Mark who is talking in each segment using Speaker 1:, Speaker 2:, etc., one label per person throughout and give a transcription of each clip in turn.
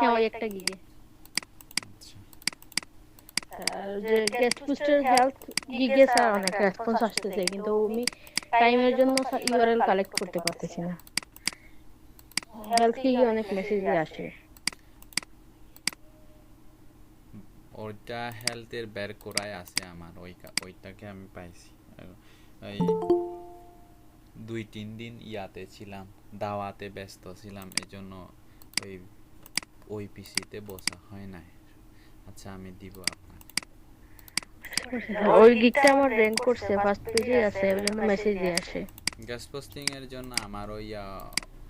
Speaker 1: হ্যাঁ ওই একটা গিগে।
Speaker 2: আচ্ছা।
Speaker 1: আর যে গেস্ট বুস্টার হেলথ গিগে স্যার অনেক রেসপন্স আসতেছে, কিন্তু আমি টাইমের জন্য ইউআরএল কালেক্ট করতে পারতেছি না। হেলথ গিগে অনেক মেসেজই আসে।
Speaker 2: ওইটা হেলথের বের করাই আছে আমার, ওইটাকে আমি পাইছি। এই 2-3 দিন ইয়াতে ছিলাম, দাওয়াতে ব্যস্ত ছিলাম, এই জন্য ওই ওই পিসিতে বসা হয় নাই। আচ্ছা আমি দিব আপনাকে।
Speaker 1: ওই গিগটা আমার র্যাঙ্ক করছে, ফার্স্ট পেজে আছে, ওই জন্য মেসেজ দিয়ে আসে।
Speaker 2: গ্যাস পোস্টিং এর জন্য আমারও ইয়া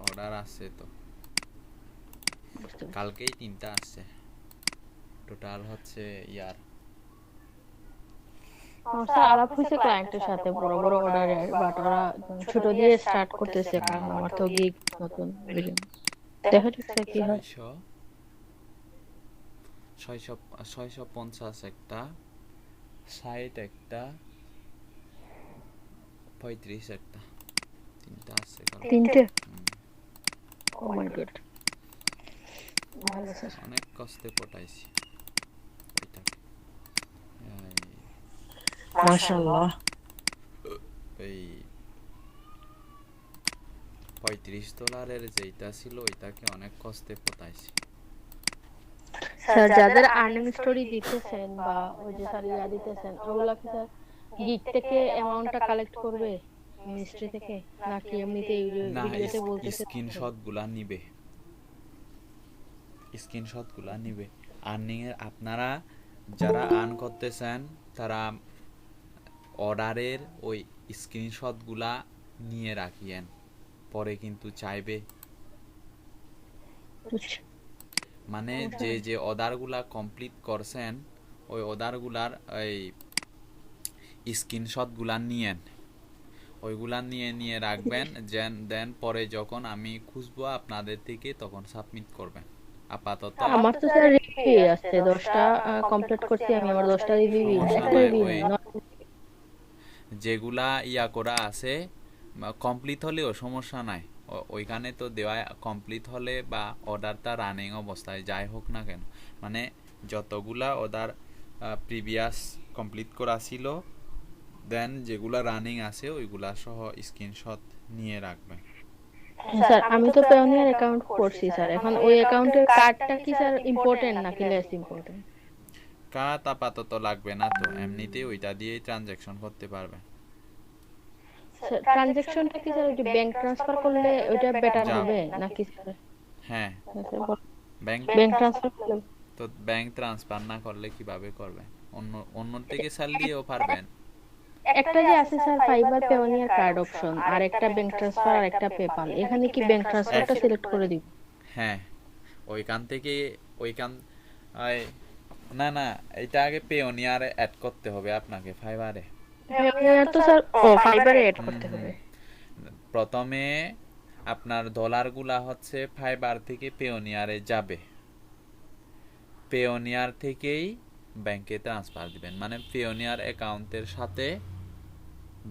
Speaker 2: অর্ডার আছে তো,
Speaker 1: বুঝতে পারছি।
Speaker 2: কালকেই 3টা আসছে, টোটাল হচ্ছে ইয়ার।
Speaker 1: আমার স্যার আলাপ হয়েছে ক্লায়েন্টের সাথে বড় বড় অর্ডারের, বাট ওরা ছোট দিয়ে স্টার্ট করতেছে, কারণ আমার তো গিগ নতুন বুঝলেন। দেখা যাক স্যার কি হয়।
Speaker 2: 600 600 650 একটা, 60 একটা, 35 একটা, 3টা আসছে কালকে।
Speaker 1: তিনটে?
Speaker 2: হুম,
Speaker 1: ও মাই গড, ভালো স্যার।
Speaker 2: অনেক কষ্টে পটাইছি ওইটাকে।
Speaker 1: মাশাআল্লাহ।
Speaker 2: এই $35 যেইটা ছিল ওইটাকে অনেক কষ্টে পটাইছি।
Speaker 1: স্যার যাদের আর্নিং স্টোরি দিতেছেন বা ওই যে স্যার ইয়া দিতেছেন, ওগুলা কি স্যার গিগ থেকে অ্যামাউন্টটা কালেক্ট করবে মিনিস্ট্রি থেকে, নাকি এমনিতে
Speaker 2: না,
Speaker 1: ভিডিওতে বলতেছে?
Speaker 2: স্ক্রিনশট গুলা নিবে, স্ক্রিনশট গুলা নিবে। আর্নিং এর আপনারা যারা আর্ন করতেছেন তারা অর্ডারের ওই স্ক্রিনশট গুলা নিয়ে রাখিয়েন, পরে কিন্তু চাইবে।
Speaker 1: বুঝছি।
Speaker 2: মানে
Speaker 1: সমস্যা
Speaker 2: যে
Speaker 1: নেই।
Speaker 2: যে অর্ডারগুলা কমপ্লিট করছেন ওই অর্ডারগুলার এই স্ক্রিনশটগুলা নিয়েন, ওইগুলা নিয়ে নিয়ে রাখবেন, দেন পরে যখন আমি খুঁজবো আপনাদের থেকে তখন সাবমিট করবেন। আপাতত
Speaker 1: আমার তো স্যার রিভিউ আসছে 10টা কমপ্লিট করছি আমি, আমার 10টা রিভিউ,
Speaker 2: সমস্যা
Speaker 1: একটা
Speaker 2: নাই,
Speaker 1: রিভিউ
Speaker 2: ওই
Speaker 1: নেই।
Speaker 2: যেগুলা ইয়া করা আছে কমপ্লিট হলেও সমস্যা নাই, ওইখানে তো দেওয়া কমপ্লিট হলে বা অর্ডারটা রানিং অবস্থায় যাই হোক না কেন, মানে যতগুলা অর্ডার প্রিভিয়াস কমপ্লিট করা ছিল, দেন যেগুলা রানিং আছে ওইগুলা সহ স্ক্রিনশট নিয়ে রাখবেন।
Speaker 1: হ্যাঁ স্যার, আমি তো পেওনিয়ার অ্যাকাউন্ট করছি স্যার, এখন ওই অ্যাকাউন্টের কার্ডটা কি স্যার ইম্পর্টেন্ট নাকি লেস ইম্পর্টেন্ট?
Speaker 2: কার্ড আপাতত লাগবে না তো, এমনিতেই ওইটা দিয়েই ট্রানজ্যাকশন করতে পারবেন।
Speaker 1: স্যার ট্রানজাকশনটা কি স্যার ওই যে ব্যাংক ট্রান্সফার করলে ওইটা বেটার
Speaker 2: যা,
Speaker 1: হবে নাকি স্যার?
Speaker 2: হ্যাঁ, ব্যাংক
Speaker 1: ব্যাংক ট্রান্সফার করলে
Speaker 2: তো ব্যাংক ট্রান্সফার না করলে কিভাবে করবেন? অন্য অন্য থেকে চালিয়েও পারবেন।
Speaker 1: একটা যে আছে sir Fiverr Payoneer card option, আর একটা ব্যাংক ট্রান্সফার আর একটা পেপাল, এখানে কি ব্যাংক ট্রান্সফারটা সিলেক্ট করে দিব?
Speaker 2: হ্যাঁ, ওইখান থেকে ওইখান না না, এটা আগে পেওনিয়ারে অ্যাড করতে হবে আপনাকে ফাইবারে।
Speaker 1: পেওনিয়ার তো স্যার, ও ফাইবারে এড
Speaker 2: হুম
Speaker 1: করতে
Speaker 2: হুম,
Speaker 1: হবে।
Speaker 2: প্রথমে আপনার ডলারগুলা হচ্ছে ফাইবার থেকে পেওনিয়ারে যাবে, পেওনিয়ার থেকেই ব্যাংকে ট্রান্সফার দিবেন, মানে পেওনিয়ার অ্যাকাউন্টের সাথে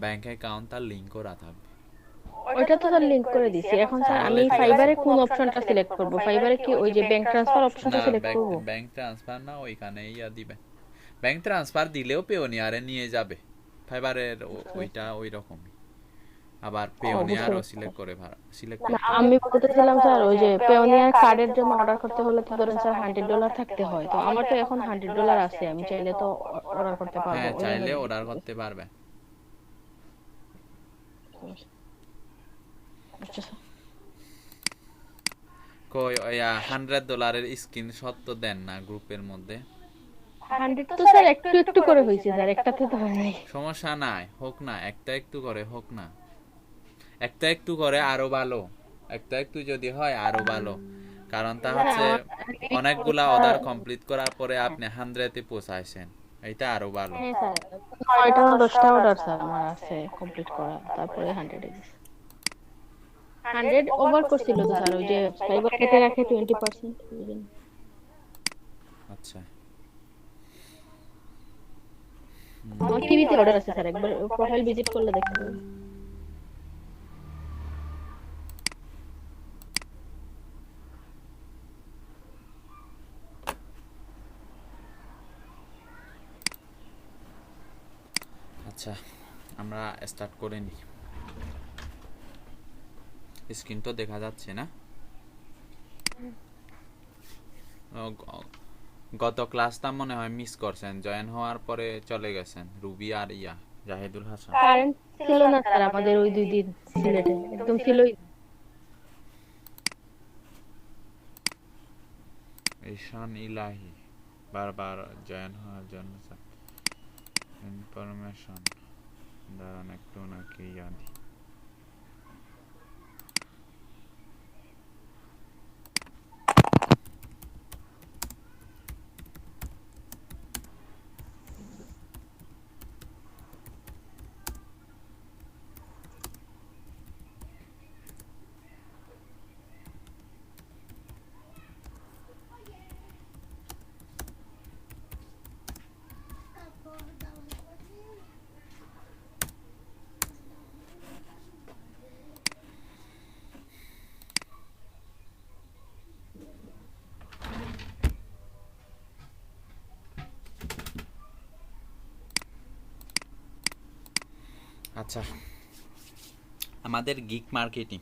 Speaker 2: ব্যাংক অ্যাকাউন্টটা লিঙ্ক করা থাকবে।
Speaker 1: ওইটা তো স্যার লিংক করে দিছি, এখন স্যার
Speaker 2: তাহলে
Speaker 1: আমি
Speaker 2: ঠিক আছে।
Speaker 1: ফাইবারে কোন অপশনটা সিলেক্ট করব? ফাইবারে কি ওই যে ব্যাংক ট্রান্সফার অপশনটা
Speaker 2: না,
Speaker 1: সিলেক্ট
Speaker 2: ব্যাংক
Speaker 1: করব?
Speaker 2: ব্যাংক ট্রান্সফার না, ওইখানে ইয়া দিবেন। ব্যাংক ট্রান্সফার দিলেও পেওনিয়ারে নিয়ে যাবে, ফাইবারের ওইটা ওই রকমই। আবার
Speaker 1: ও বুঝতে
Speaker 2: পেওনিয়ারও
Speaker 1: পারছি।
Speaker 2: সিলেক্ট
Speaker 1: না
Speaker 2: করতে হবে।
Speaker 1: আমি বলতেছিলাম স্যার, ওই যে পেওনিয়ার কার্ডের জন্য অর্ডার করতে হলে তো ধরেন স্যার $100 থাকতে হয়, তো আমার তো এখন $100 আছে, আমি চাইলে তো অর্ডার করতে পারবো,
Speaker 2: হ্যাঁ,
Speaker 1: ওই জন্য
Speaker 2: চাইলে অর্ডার
Speaker 1: জিজ্ঞেস
Speaker 2: করতে পারবেন।
Speaker 1: করছি। আচ্ছা স্যার।
Speaker 2: কই ইয়া $100 স্ক্রিনশট তো দেন না গ্রুপের মধ্যে।
Speaker 1: 100 তো স্যার একটু একটু করে হয়েছে স্যার, একটাতে তো হয় নাই।
Speaker 2: সমস্যা নাই, হোক না, একটা একটু করে হোক না, একটা একটু করে আরো ভালো, একটা একটু যদি হয় আরো ভালো, কারণ তা
Speaker 1: স্যার
Speaker 2: হচ্ছে
Speaker 1: আমার
Speaker 2: অনেকগুলা
Speaker 1: স্যার,
Speaker 2: অর্ডার কমপ্লিট করার পরে আপনি 100-এ পৌঁছাইছেন, এটা আরো ভালো।
Speaker 1: হ্যাঁ স্যার 9টা না 10টা অর্ডার স্যার আমার আছে কমপ্লিট করা, তারপরে 100 এ দিছি। 100 ওভার করছিল তো স্যার, ওই যে ফাইবার কেটে রাখে 20%, বুঝলেন।
Speaker 2: আচ্ছা।
Speaker 1: আমার টিভিতে অর্ডার আছে স্যার, একবার প্রোফাইল ভিজিট করলে দেখতে পাবেন।
Speaker 2: আচ্ছা, আমরা স্টার্ট করে নিই। স্ক্রিন তো দেখা যাচ্ছে না? গত ক্লাসটা মনে হয় মিস করছেন, জয়েন হওয়ার পরে চলে গেছেন রুবি আর জাহিদুল হাসান।
Speaker 1: কারেন্ট ছিল না স্যার আমাদের ওই 2 দিন সিলেটে, একদম ছিলই না।
Speaker 2: ঈশান ইলাহি বারবার জয়েন হওয়ার জন্য ইনফরমেশন দাঁড়ান একটু নাকি ইয়াদি। আচ্ছা, আমাদের গিগ মার্কেটিং,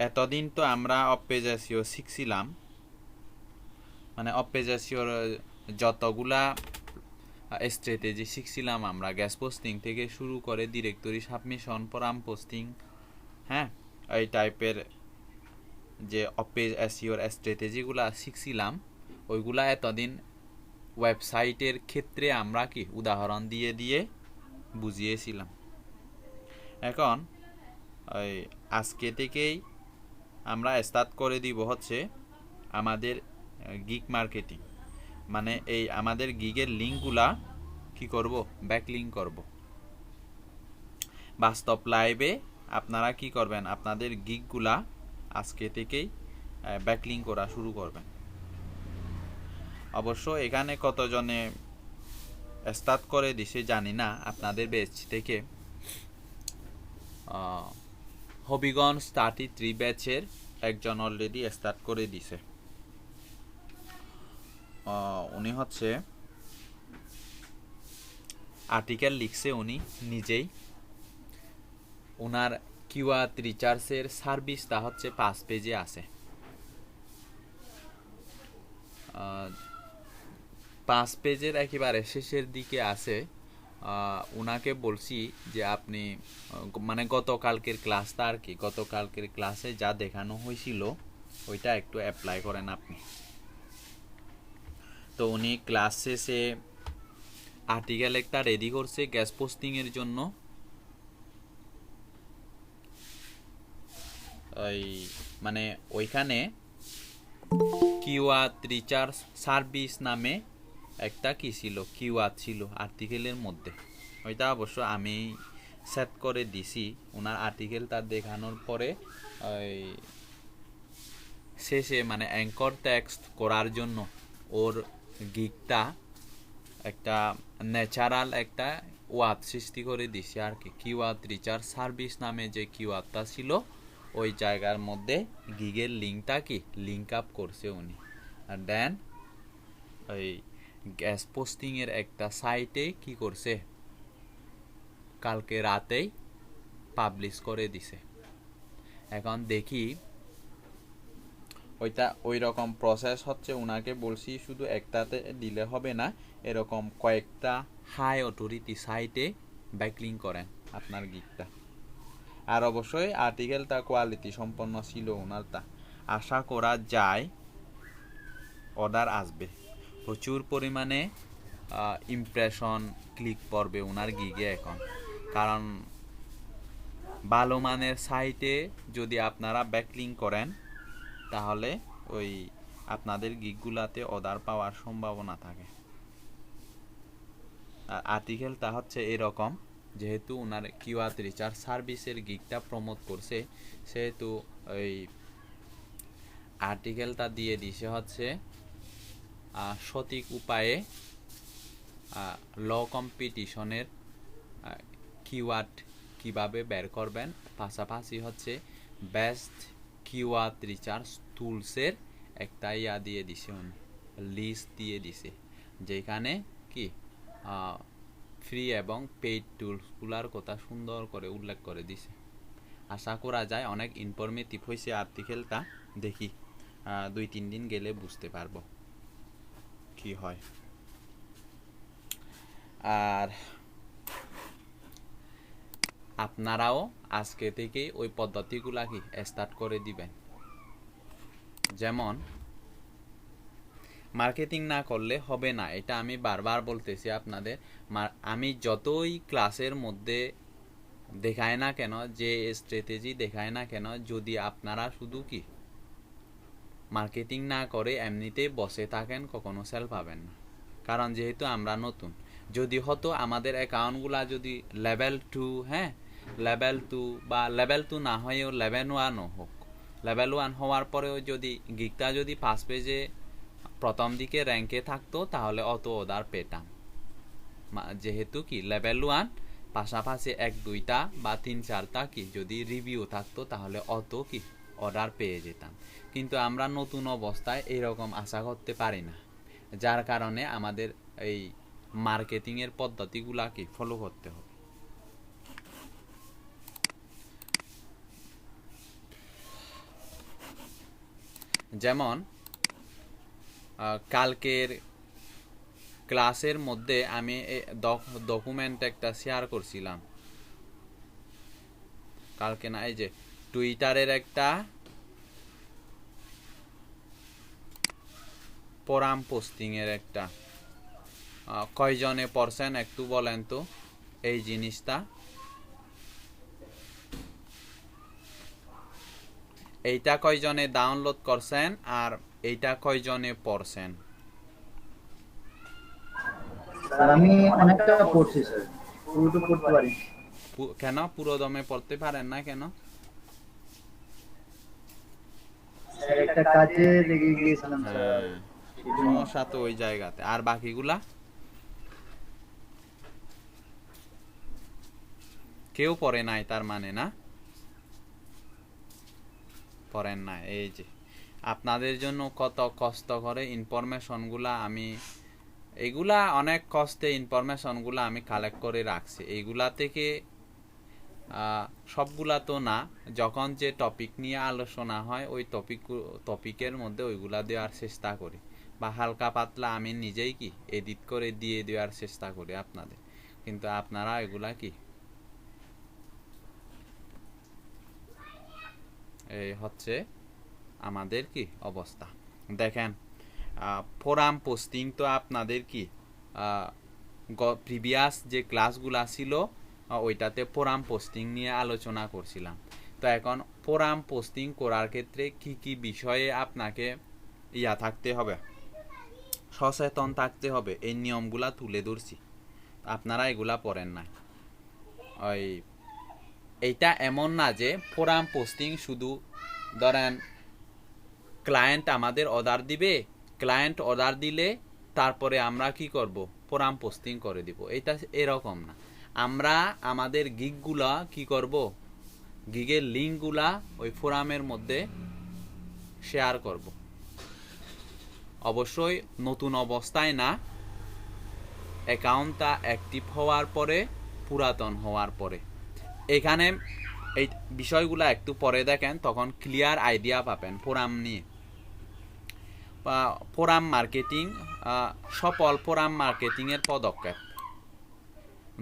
Speaker 2: এতদিন তো আমরা অপেজ এসইও শিখছিলাম, মানে অপেজ এসইওর যতগুলা স্ট্র্যাটেজি শিখছিলাম আমরা, গ্যাস পোস্টিং থেকে শুরু করে ডিরেক্টরি সাবমিশন, পরাম পোস্টিং, হ্যাঁ, এই টাইপের যে অপেজ এসইওর স্ট্র্যাটেজিগুলা শিখছিলাম, ওইগুলা এতদিন ওয়েবসাইটের ক্ষেত্রে আমরা কি উদাহরণ দিয়ে দিয়ে বুঝিয়েছিলাম। এখন ওই আজকে থেকেই আমরা স্টার্ট করে দিব হচ্ছে আমাদের গিগ মার্কেটিং, মানে এই আমাদের গিগের লিঙ্কগুলা কি করব, ব্যাকলিঙ্ক করব। বাস্তব লাইভে আপনারা কি করবেন, আপনাদের গিগগুলা আজকে থেকেই ব্যাকলিঙ্ক করা শুরু করবেন। অবশ্য এখানে কতজনে স্টার্ট করে দিছে জানি না, আপনাদের ব্যাচ থেকে হবিগঞ্জ 33 ব্যাচের একজন অলরেডি স্টার্ট করে দিছে। উনি হচ্ছে আর্টিকেল লিখছে উনি নিজেই, ওনার কিওয়ার্ড রিসার্চের সার্ভিসটা হচ্ছে 5 পেজে আছে। 5 পেজের একেবারে শেষের দিকে আছে। ওনাকে বলছি যে আপনি মানে গতকালকের ক্লাসটা আর কি, গতকালকের ক্লাসে যা দেখানো হয়েছিল ওইটা একটু অ্যাপ্লাই করেন আপনি। তো উনি ক্লাস শেষে আর্টিকেল একটা রেডি করছে গ্যাস পোস্টিংয়ের জন্য। ওই মানে ওইখানে কিওয়ার্ড রিসার্চ সার্ভিস নামে একটা কি ছিল, কিওয়ার্ড ছিল আর্টিকেলের মধ্যে। ওইটা অবশ্য আমি সেট করে দিছি। ওনার আর্টিকেলটা দেখানোর পরে ওই শেষে মানে অ্যাঙ্কর টেক্সট করার জন্য ওর গিগটা একটা ন্যাচারাল একটা ওয়ার্ড সৃষ্টি করে দিছি আর কি। কিওয়ার্ড রিসার্চ সার্ভিস নামে যে কিওয়ার্ডটা ছিল ওই জায়গার মধ্যে গিগের লিঙ্কটা কি লিঙ্ক আপ করছে উনি। আর দেন ওই গ্যাস পোস্টিংয়ের একটা সাইটে কি করছে, কালকে রাতেই পাবলিশ করে দিছে। এখন দেখি ওইটা ওই রকম প্রসেস হচ্ছে। উনাকে বলছি শুধু একটাতে দিলে হবে না, এরকম কয়েকটা হাই অথরিটি সাইটে ব্যাকলিঙ্ক করেন আপনার গিগটা। আর অবশ্যই আর্টিকেলটা কোয়ালিটি সম্পন্ন ছিল ওনারটা। আশা করা যায় অর্ডার আসবে, প্রচুর পরিমাণে ইমপ্রেশন ক্লিক পড়বে ওনার গিগে এখন। কারণ ভালো মানের সাইটে যদি আপনারা ব্যাকলিঙ্ক করেন তাহলে ওই আপনাদের গিগগুলাতে অর্ডার পাওয়ার সম্ভাবনা থাকে। আর আর্টিকেলটা হচ্ছে এরকম, যেহেতু ওনার কিওয়ার্ড রিসার্চ সার্ভিসের গিগটা প্রমোট করছে, সেহেতু ওই আর্টিকেলটা দিয়ে দিছে হচ্ছে সঠিক উপায়ে ল কম্পিটিশনের কিওয়ার্ড কিভাবে বের করবেন, পাশাপাশি হচ্ছে বেস্ট কিওয়ার্ড রিসার্চ টুলসের একটা ইয়া দিয়ে দিছে, লিস্ট দিয়ে দিছে, যেখানে কি ফ্রি এবং পেইড টুলসগুলার কথা সুন্দর করে উল্লেখ করে দিছে। আশা করা যায় অনেক ইনফরমেটিভ হয়েছে আর্টিকেলটা। দেখি 2-3 দিন গেলে বুঝতে পারবো কি হয়। আর আপনারাও আজকে থেকে ওই পদ্ধতিগুলা কি স্টার্ট করে দিবেন। যেমন মার্কেটিং না করলে হবে না, এটা আমি বারবার বলতেছি আপনাদের। আমি যতই ক্লাসের মধ্যে দেখায় না কেন, যে স্ট্র্যাটেজি দেখায় না কেন, যদি আপনারা শুধু কি মার্কেটিং না করে এমনিতে বসে থাকেন, কখনো সেল পাবেন না। কারণ যেহেতু আমরা নতুন, যদি হতো আমাদের অ্যাকাউন্টগুলা যদি লেভেল 2, হ্যাঁ লেভেল 2 বা লেভেল 2 না হয়েও লেভেল 1ও হোক, লেভেল 1 হওয়ার পরেও যদি গিকটা যদি 5 পেজে প্রথম দিকে র্যাঙ্কে থাকতো, তাহলে অত অর্ডার পেতাম। যেহেতু কি লেভেল 1 পাশাপাশি 1-2টা বা 3-4টা কি যদি রিভিউ থাকতো, তাহলে অত কি অর্ডার পেয়ে যেতাম। কিন্তু আমরা নতুন অবস্থায় এরকম আশা করতে পারি না, যার কারণে আমাদের এই মার্কেটিংয়ের পদ্ধতিগুলা কি ফলো করতে হবে। যেমন কালকের ক্লাসের মধ্যে আমি ডকুমেন্ট একটা শেয়ার করছিলাম। কালকে না, এই যে টুইটারের একটা ফোরাম পোস্টিং এর একটা কয়জনে পড়ছেন একটু বলেন তো এই জিনিসটা। এইটা কয়জনে ডাউনলোড করছেন আর এইটা কয়জনে পড়ছেন?
Speaker 3: আমি অনেকটা পড়ছি স্যার, পুরোটা পড়তে পারি।
Speaker 2: কেন পুরো দমে পড়তে পারেন না কেন?
Speaker 3: স্যার একটা কাজে লেগে গিয়েছিলাম স্যার।
Speaker 2: সমস্যা তো ওই জায়গাতে। আর বাকিগুলা কেউ পড়ে নাই তার মানে না? পড়েন না। এই যে আপনাদের জন্য কত কষ্ট করে ইনফরমেশনগুলা আমি, এইগুলা অনেক কষ্টে ইনফরমেশনগুলা আমি কালেক্ট করে রাখছি। এইগুলা থেকে সবগুলা তো না, যখন যে টপিক নিয়ে আলোচনা হয় ওই টপিকের মধ্যে ওইগুলা দেওয়ার চেষ্টা করি, বা হালকা পাতলা আমি নিজেই কি এডিট করে দিয়ে দেওয়ার চেষ্টা করি আপনাদের। কিন্তু আপনারা এগুলা কি, এই হচ্ছে আমাদের কি অবস্থা। দেখেন ফোরাম পোস্টিং তো আপনাদের কি প্রিভিয়াস যে ক্লাসগুলা ছিল ওইটাতে ফোরাম পোস্টিং নিয়ে আলোচনা করছিলাম। তো এখন ফোরাম পোস্টিং করার ক্ষেত্রে কি কি বিষয়ে আপনাকে থাকতে হবে, সচেতন থাকতে হবে, এই নিয়মগুলা তুলে ধরছি। আপনারা এগুলা পড়েন না। এইটা এমন না যে ফোরাম পোস্টিং শুধু ধরেন ক্লায়েন্ট আমাদের অর্ডার দিবে, ক্লায়েন্ট অর্ডার দিলে তারপরে আমরা কি করব, ফোরাম পোস্টিং করে দিব। এটা এরকম না। আমরা আমাদের গিগগুলা কি করব, গিগের লিঙ্কগুলা ওই ফোরামের মধ্যে শেয়ার করব। অবশ্যই নতুন অবস্থায় না, অ্যাকাউন্টটা অ্যাক্টিভ হওয়ার পরে, পুরাতন হওয়ার পরে। এখানে এই বিষয়গুলো একটু পরে দেখেন, তখন ক্লিয়ার আইডিয়া পাবেন ফোরাম নিয়ে। ফোরাম মার্কেটিং, সফল ফোরাম মার্কেটিংয়ের পদক্ষেপ।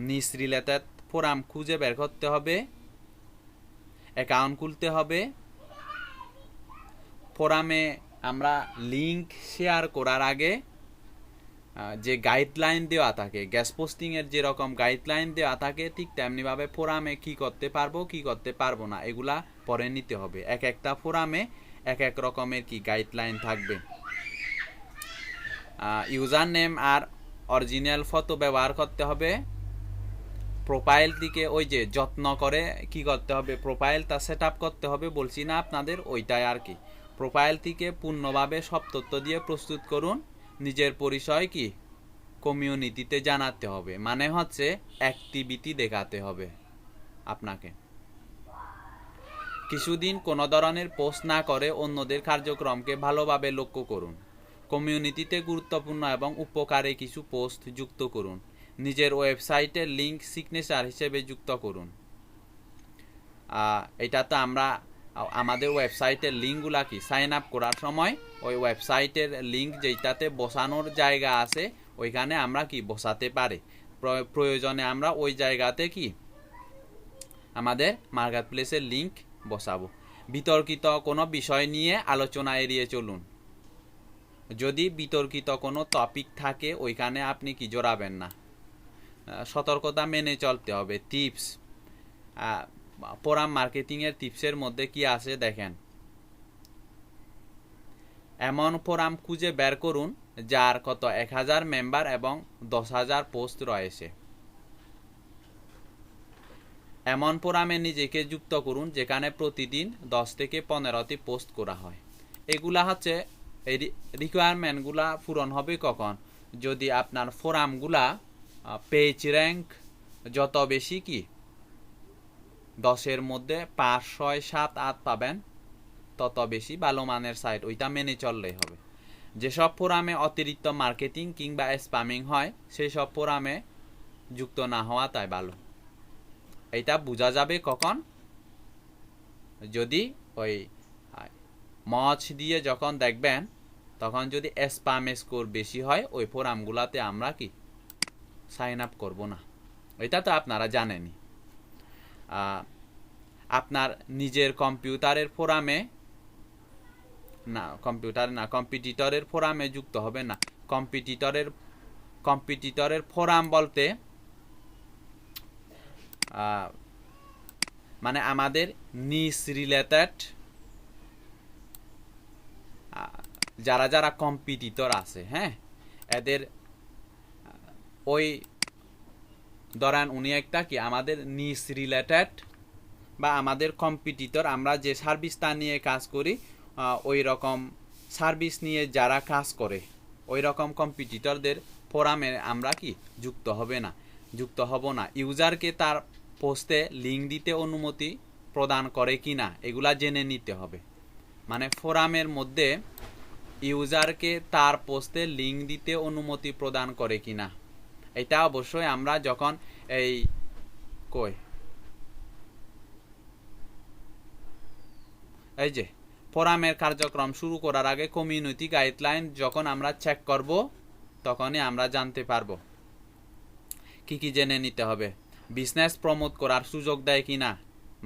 Speaker 2: নিস রিলেটেড ফোরাম খুঁজে বের করতে হবে, অ্যাকাউন্ট খুলতে হবে। ফোরামে আমরা লিংক শেয়ার করার আগে যে গাইডলাইন দেওয়া থাকে, গ্যাস পোস্টিংয়ের যেরকম গাইডলাইন দেওয়া থাকে, ঠিক তেমনিভাবে ফোরামে কি করতে পারবো কি করতে পারবো না এগুলা পরে নিতে হবে। এক একটা ফোরামে এক এক রকমের কি গাইডলাইন থাকবে। ইউজার নেম আর অরিজিনাল ফটো ব্যবহার করতে হবে। প্রোফাইল দিকে ওই যে যত্ন করে কি করতে হবে, প্রোফাইলটা সেট আপ করতে হবে, বলছি না আপনাদের, ওইটাই আর কি। প্রোফাইল থেকে পূর্ণভাবে সব তথ্য দিয়ে প্রস্তুত করুন। নিজের পরিচয় কি কমিউনিটিতে জানাতে হবে, মানে হচ্ছে অ্যাক্টিভিটি দেখাতে হবে আপনাকে। কিছুদিন কোনো ধরনের পোস্ট না করে অন্যদের কার্যক্রমকে ভালোভাবে লক্ষ্য করুন। কমিউনিটিতে গুরুত্বপূর্ণ এবং উপকারী কিছু পোস্ট যুক্ত করুন। নিজের ওয়েবসাইটের লিঙ্ক সিগনেচার হিসেবে যুক্ত করুন। এটা তো আমরা আমাদের ওয়েবসাইটের লিঙ্কগুলা কি সাইন আপ করার সময় ওই ওয়েবসাইটের লিঙ্ক যেটাতে বসানোর জায়গা আছে ওইখানে আমরা কি বসাতে পারি। প্রয়োজনে আমরা ওই জায়গাতে কি আমাদের মার্কেট প্লেসের লিঙ্ক বসাবো। বিতর্কিত কোনো বিষয় নিয়ে আলোচনা এড়িয়ে চলুন। যদি বিতর্কিত কোনো টপিক থাকে ওইখানে আপনি কি জড়াবেন না। সতর্কতা মেনে চলতে হবে। টিপস, ফোরাম মার্কেটিংয়ের টিপসের মধ্যে কি আছে দেখেন। এমন ফোরাম খুঁজে বের করুন যার কত 1000 মেম্বার এবং 10,000 পোস্ট রয়েছে। এমন ফোরামে নিজেকে যুক্ত করুন যেখানে প্রতিদিন 10 থেকে 15টি পোস্ট করা হয়। এগুলা হচ্ছে এই রিকোয়ারমেন্টগুলা পূরণ হবে কখন? যদি আপনার ফোরামগুলা পেজ র্যাঙ্ক যত বেশি কি 10-এর মধ্যে 5, 6, 7, 8 পাবেন তত বেশি ভালো মানের সাইট, ওইটা মেনে চললেই হবে। যেসব ফোরামে অতিরিক্ত মার্কেটিং কিংবা স্প্যামিং হয় সেই সব ফোরামে যুক্ত না হওয়া তাই ভালো। এটা বোঝা যাবে কখন? যদি ওই মচ দিয়ে যখন দেখবেন তখন যদি স্প্যাম স্কোর বেশি হয় ওই ফোরামগুলাতে আমরা কি সাইন আপ করব না। এটা তো আপনারা জানেনই। আপনার নিজের কম্পিউটারের ফোরামে কম্পিটিটরের ফোরামে যুক্ত হবে না। কম্পিটিটরের ফোরাম বলতে মানে আমাদের নিস রিলেটেড যারা যারা কম্পিটিটর আছে, হ্যাঁ, এদের ওই ধরেন উনি একটা কি আমাদের নিস রিলেটেড বা আমাদের কম্পিটিটর, আমরা যে সার্ভিসটা নিয়ে কাজ করি ওই রকম সার্ভিস নিয়ে যারা কাজ করে ওই রকম কম্পিটিটরদের ফোরামে আমরা কি যুক্ত হব না। ইউজারকে তার পোস্টে লিঙ্ক দিতে অনুমতি প্রদান করে কিনা এগুলা জেনে নিতে হবে। মানে ফোরামের মধ্যে ইউজারকে তার পোস্টে লিঙ্ক দিতে অনুমতি প্রদান করে কিনা এটা অবশ্যই আমরা যখন এই যে ফোরামের কার্যক্রম শুরু করার আগে কমিউনিটি গাইডলাইন যখন আমরা চেক করব তখনই আমরা জানতে পারবো কি কি জেনে নিতে হবে। বিজনেস প্রমোট করার সুযোগ দেয় কিনা,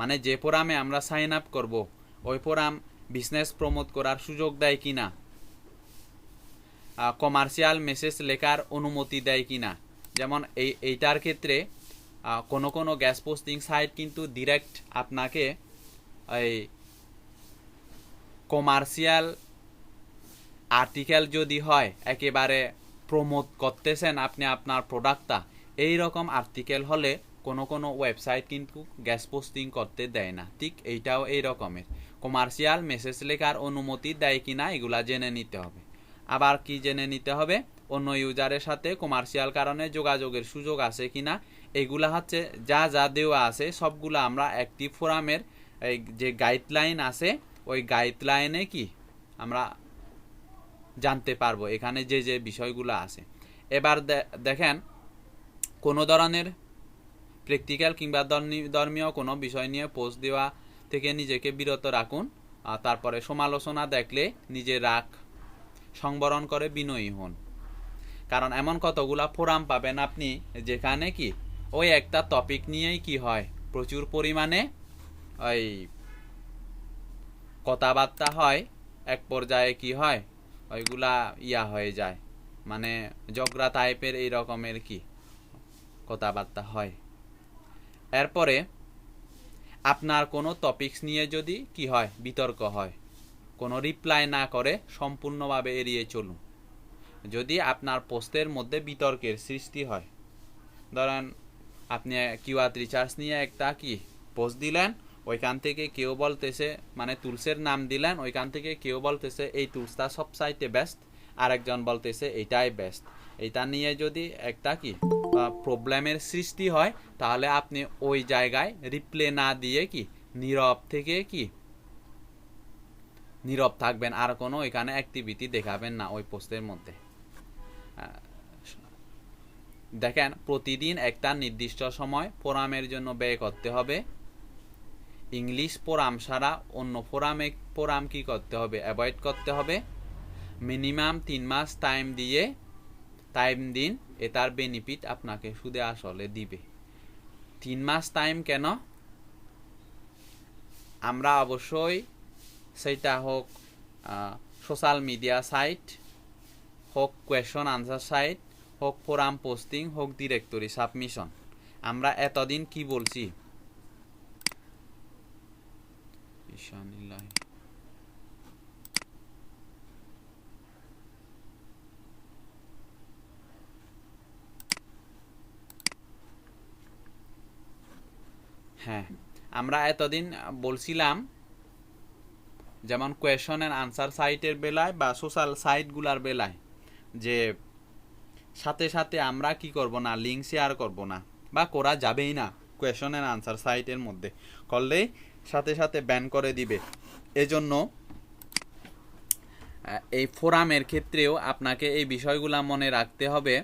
Speaker 2: মানে যে ফোরামে আমরা সাইন আপ করব ওই ফোরাম বিজনেস প্রমোট করার সুযোগ দেয় কিনা, কমার্শিয়াল মেসেজ লেখার অনুমতি দেয় কিনা। যেমন এইটার ক্ষেত্রে কোনো গ্যাস পোস্টিং সাইট কিন্তু ডিরেক্ট আপনাকে এই কমার্শিয়াল আর্টিকেল যদি হয় একেবারে প্রমোট করতেছেন আপনি আপনার প্রোডাক্টটা, এই রকম আর্টিকেল হলে কোনো ওয়েবসাইট কিন্তু গ্যাস পোস্টিং করতে দেয় না। ঠিক এইটাও এই রকমের কমার্শিয়াল মেসেজ লেখার অনুমতি দেয় কিনা এগুলা জেনে নিতে হবে। আবার কি জেনে নিতে হবে? অন্য ইউজারের সাথে কমার্শিয়াল কারণে যোগাযোগের সুযোগ আছে কিনা। এগুলা হচ্ছে যা যা দেওয়া আছে সবগুলা আমরা একটি ফোরামের যে গাইডলাইন আছে ওই গাইডলাইনে কি আমরা জানতে পারবো এখানে যে যে বিষয়গুলো আছে। এবার দেখেন কোনো ধরনের প্র্যাকটিক্যাল কিংবা ধর্মীয় কোনো বিষয় নিয়ে পোস্ট দেওয়া থেকে নিজেকে বিরত রাখুন। তারপরে সমালোচনা দেখলে নিজের রাগ সংবরণ করে বিনয়ী হন। কারণ এমন কতগুলা ফোরাম পাবেন আপনি যেখানে কি ওই একটা টপিক নিয়েই কি হয় প্রচুর পরিমাণে ওই কথাবার্তা হয়, এক পর্যায়ে কি হয় ওইগুলা হয়ে যায়, মানে ঝগড়া টাইপের এই রকমের কি কথাবার্তা হয়। এরপরে আপনার কোনো টপিকস নিয়ে যদি কি হয় বিতর্ক হয়, কোনো রিপ্লাই না করে সম্পূর্ণভাবে এড়িয়ে চলুন। যদি আপনার পোস্টের মধ্যে বিতর্কের সৃষ্টি হয়, ধরেন আপনি কিওয়ার্ড রিসার্চ নিয়ে একটা কি পোস্ট দিলেন, ওইখান থেকে কেউ বলতেছে মানে টুলসের নাম দিলেন, ওইখান থেকে কেউ বলতেছে এই টুলসটা সবচাইতে বেস্ট, আরেকজন বলতেছে এইটাই বেস্ট। এটা নিয়ে যদি একটা কি প্রবলেমের সৃষ্টি হয় তাহলে আপনি ওই জায়গায় রিপ্লাই না দিয়ে কি নীরব থেকে কি নীরব থাকবেন, আর কোনো এখানে অ্যাক্টিভিটি দেখাবেন না ওই পোস্টের মধ্যে। দেখেন, প্রতিদিন একটা নির্দিষ্ট সময় ফোরামের জন্য ব্যয় করতে হবে। ইংলিশ ফোরাম ছাড়া অন্য ফোরাম কি করতে হবে? অ্যাভয়েড করতে হবে। মিনিমাম 3 মাস টাইম দিন, এটার বেনিফিট আপনাকে সুদে আসলে দিবে। 3 মাস টাইম কেন? আমরা অবশ্যই সেটা হোক সোশ্যাল মিডিয়া সাইট, হোক কোয়েশন আনসার সাইট, হোক ফোরাম পোস্টিং, হোক ডিরেক্টরি সাবমিশন, আমরা এতদিন কি বলছি? হ্যাঁ, আমরা এতদিন বলছিলাম, যেমন কোয়েশন এন্ড আনসার সাইটের বেলায় বা সোশ্যাল সাইটগুলার বেলায়, যে সাথে সাথে আমরা কি করব না, লিঙ্ক শেয়ার করব না, বা করা যাবেই না। কোয়েশন এন্ড আনসার সাইটের মধ্যে করলেই সাথে সাথে ব্যান করে দিবে। এজন্য এই ফোরামের ক্ষেত্রেও আপনাকে এই বিষয়গুলা মনে রাখতে হবে।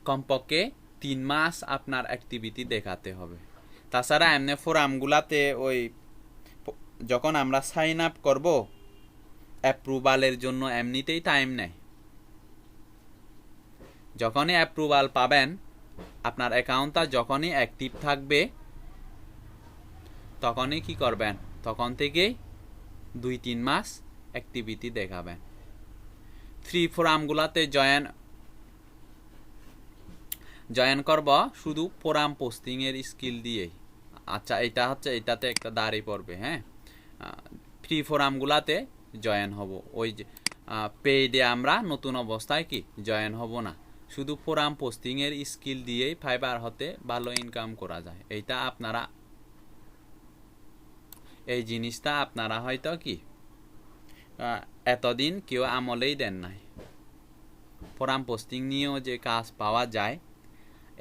Speaker 2: কমপক্ষে 3 মাস আপনার অ্যাক্টিভিটি দেখাতে হবে। তাছাড়া এমনি ফোরামগুলাতে ওই যখন আমরা সাইন আপ করব, অ্যাপ্রুভালের জন্য এমনিতেই টাইম নেয়। যখনই অ্যাপ্রুভাল পাবেন, আপনার অ্যাকাউন্টটা যখনই অ্যাক্টিভ থাকবে, তখনই কি করবেন? তখন থেকেই 2-3 মাস অ্যাক্টিভিটি দেখাবেন। ফ্রি ফোরামগুলাতে জয়েন করব শুধু ফোরাম পোস্টিং এর স্কিল দিয়েই। আচ্ছা, এটা হচ্ছে, এটাতে একটা দাঁড়িয়ে পড়বে। হ্যাঁ, ফ্রি ফোরামগুলাতে জয়েন হব, ওই যে পেইডে আমরা নতুন অবস্থায় কি জয়েন হব না। শুধু ফোরাম পোস্টিং এর স্কিল দিয়েই ফাইবার হতে ভালো ইনকাম করা যায়। এইটা আপনারা, এই জিনিসটা আপনারা হয়তো কি এতদিন কেউ আমলেই দেন নাই। ফোরাম পোস্টিং নিয়েও যে কাজ পাওয়া যায়,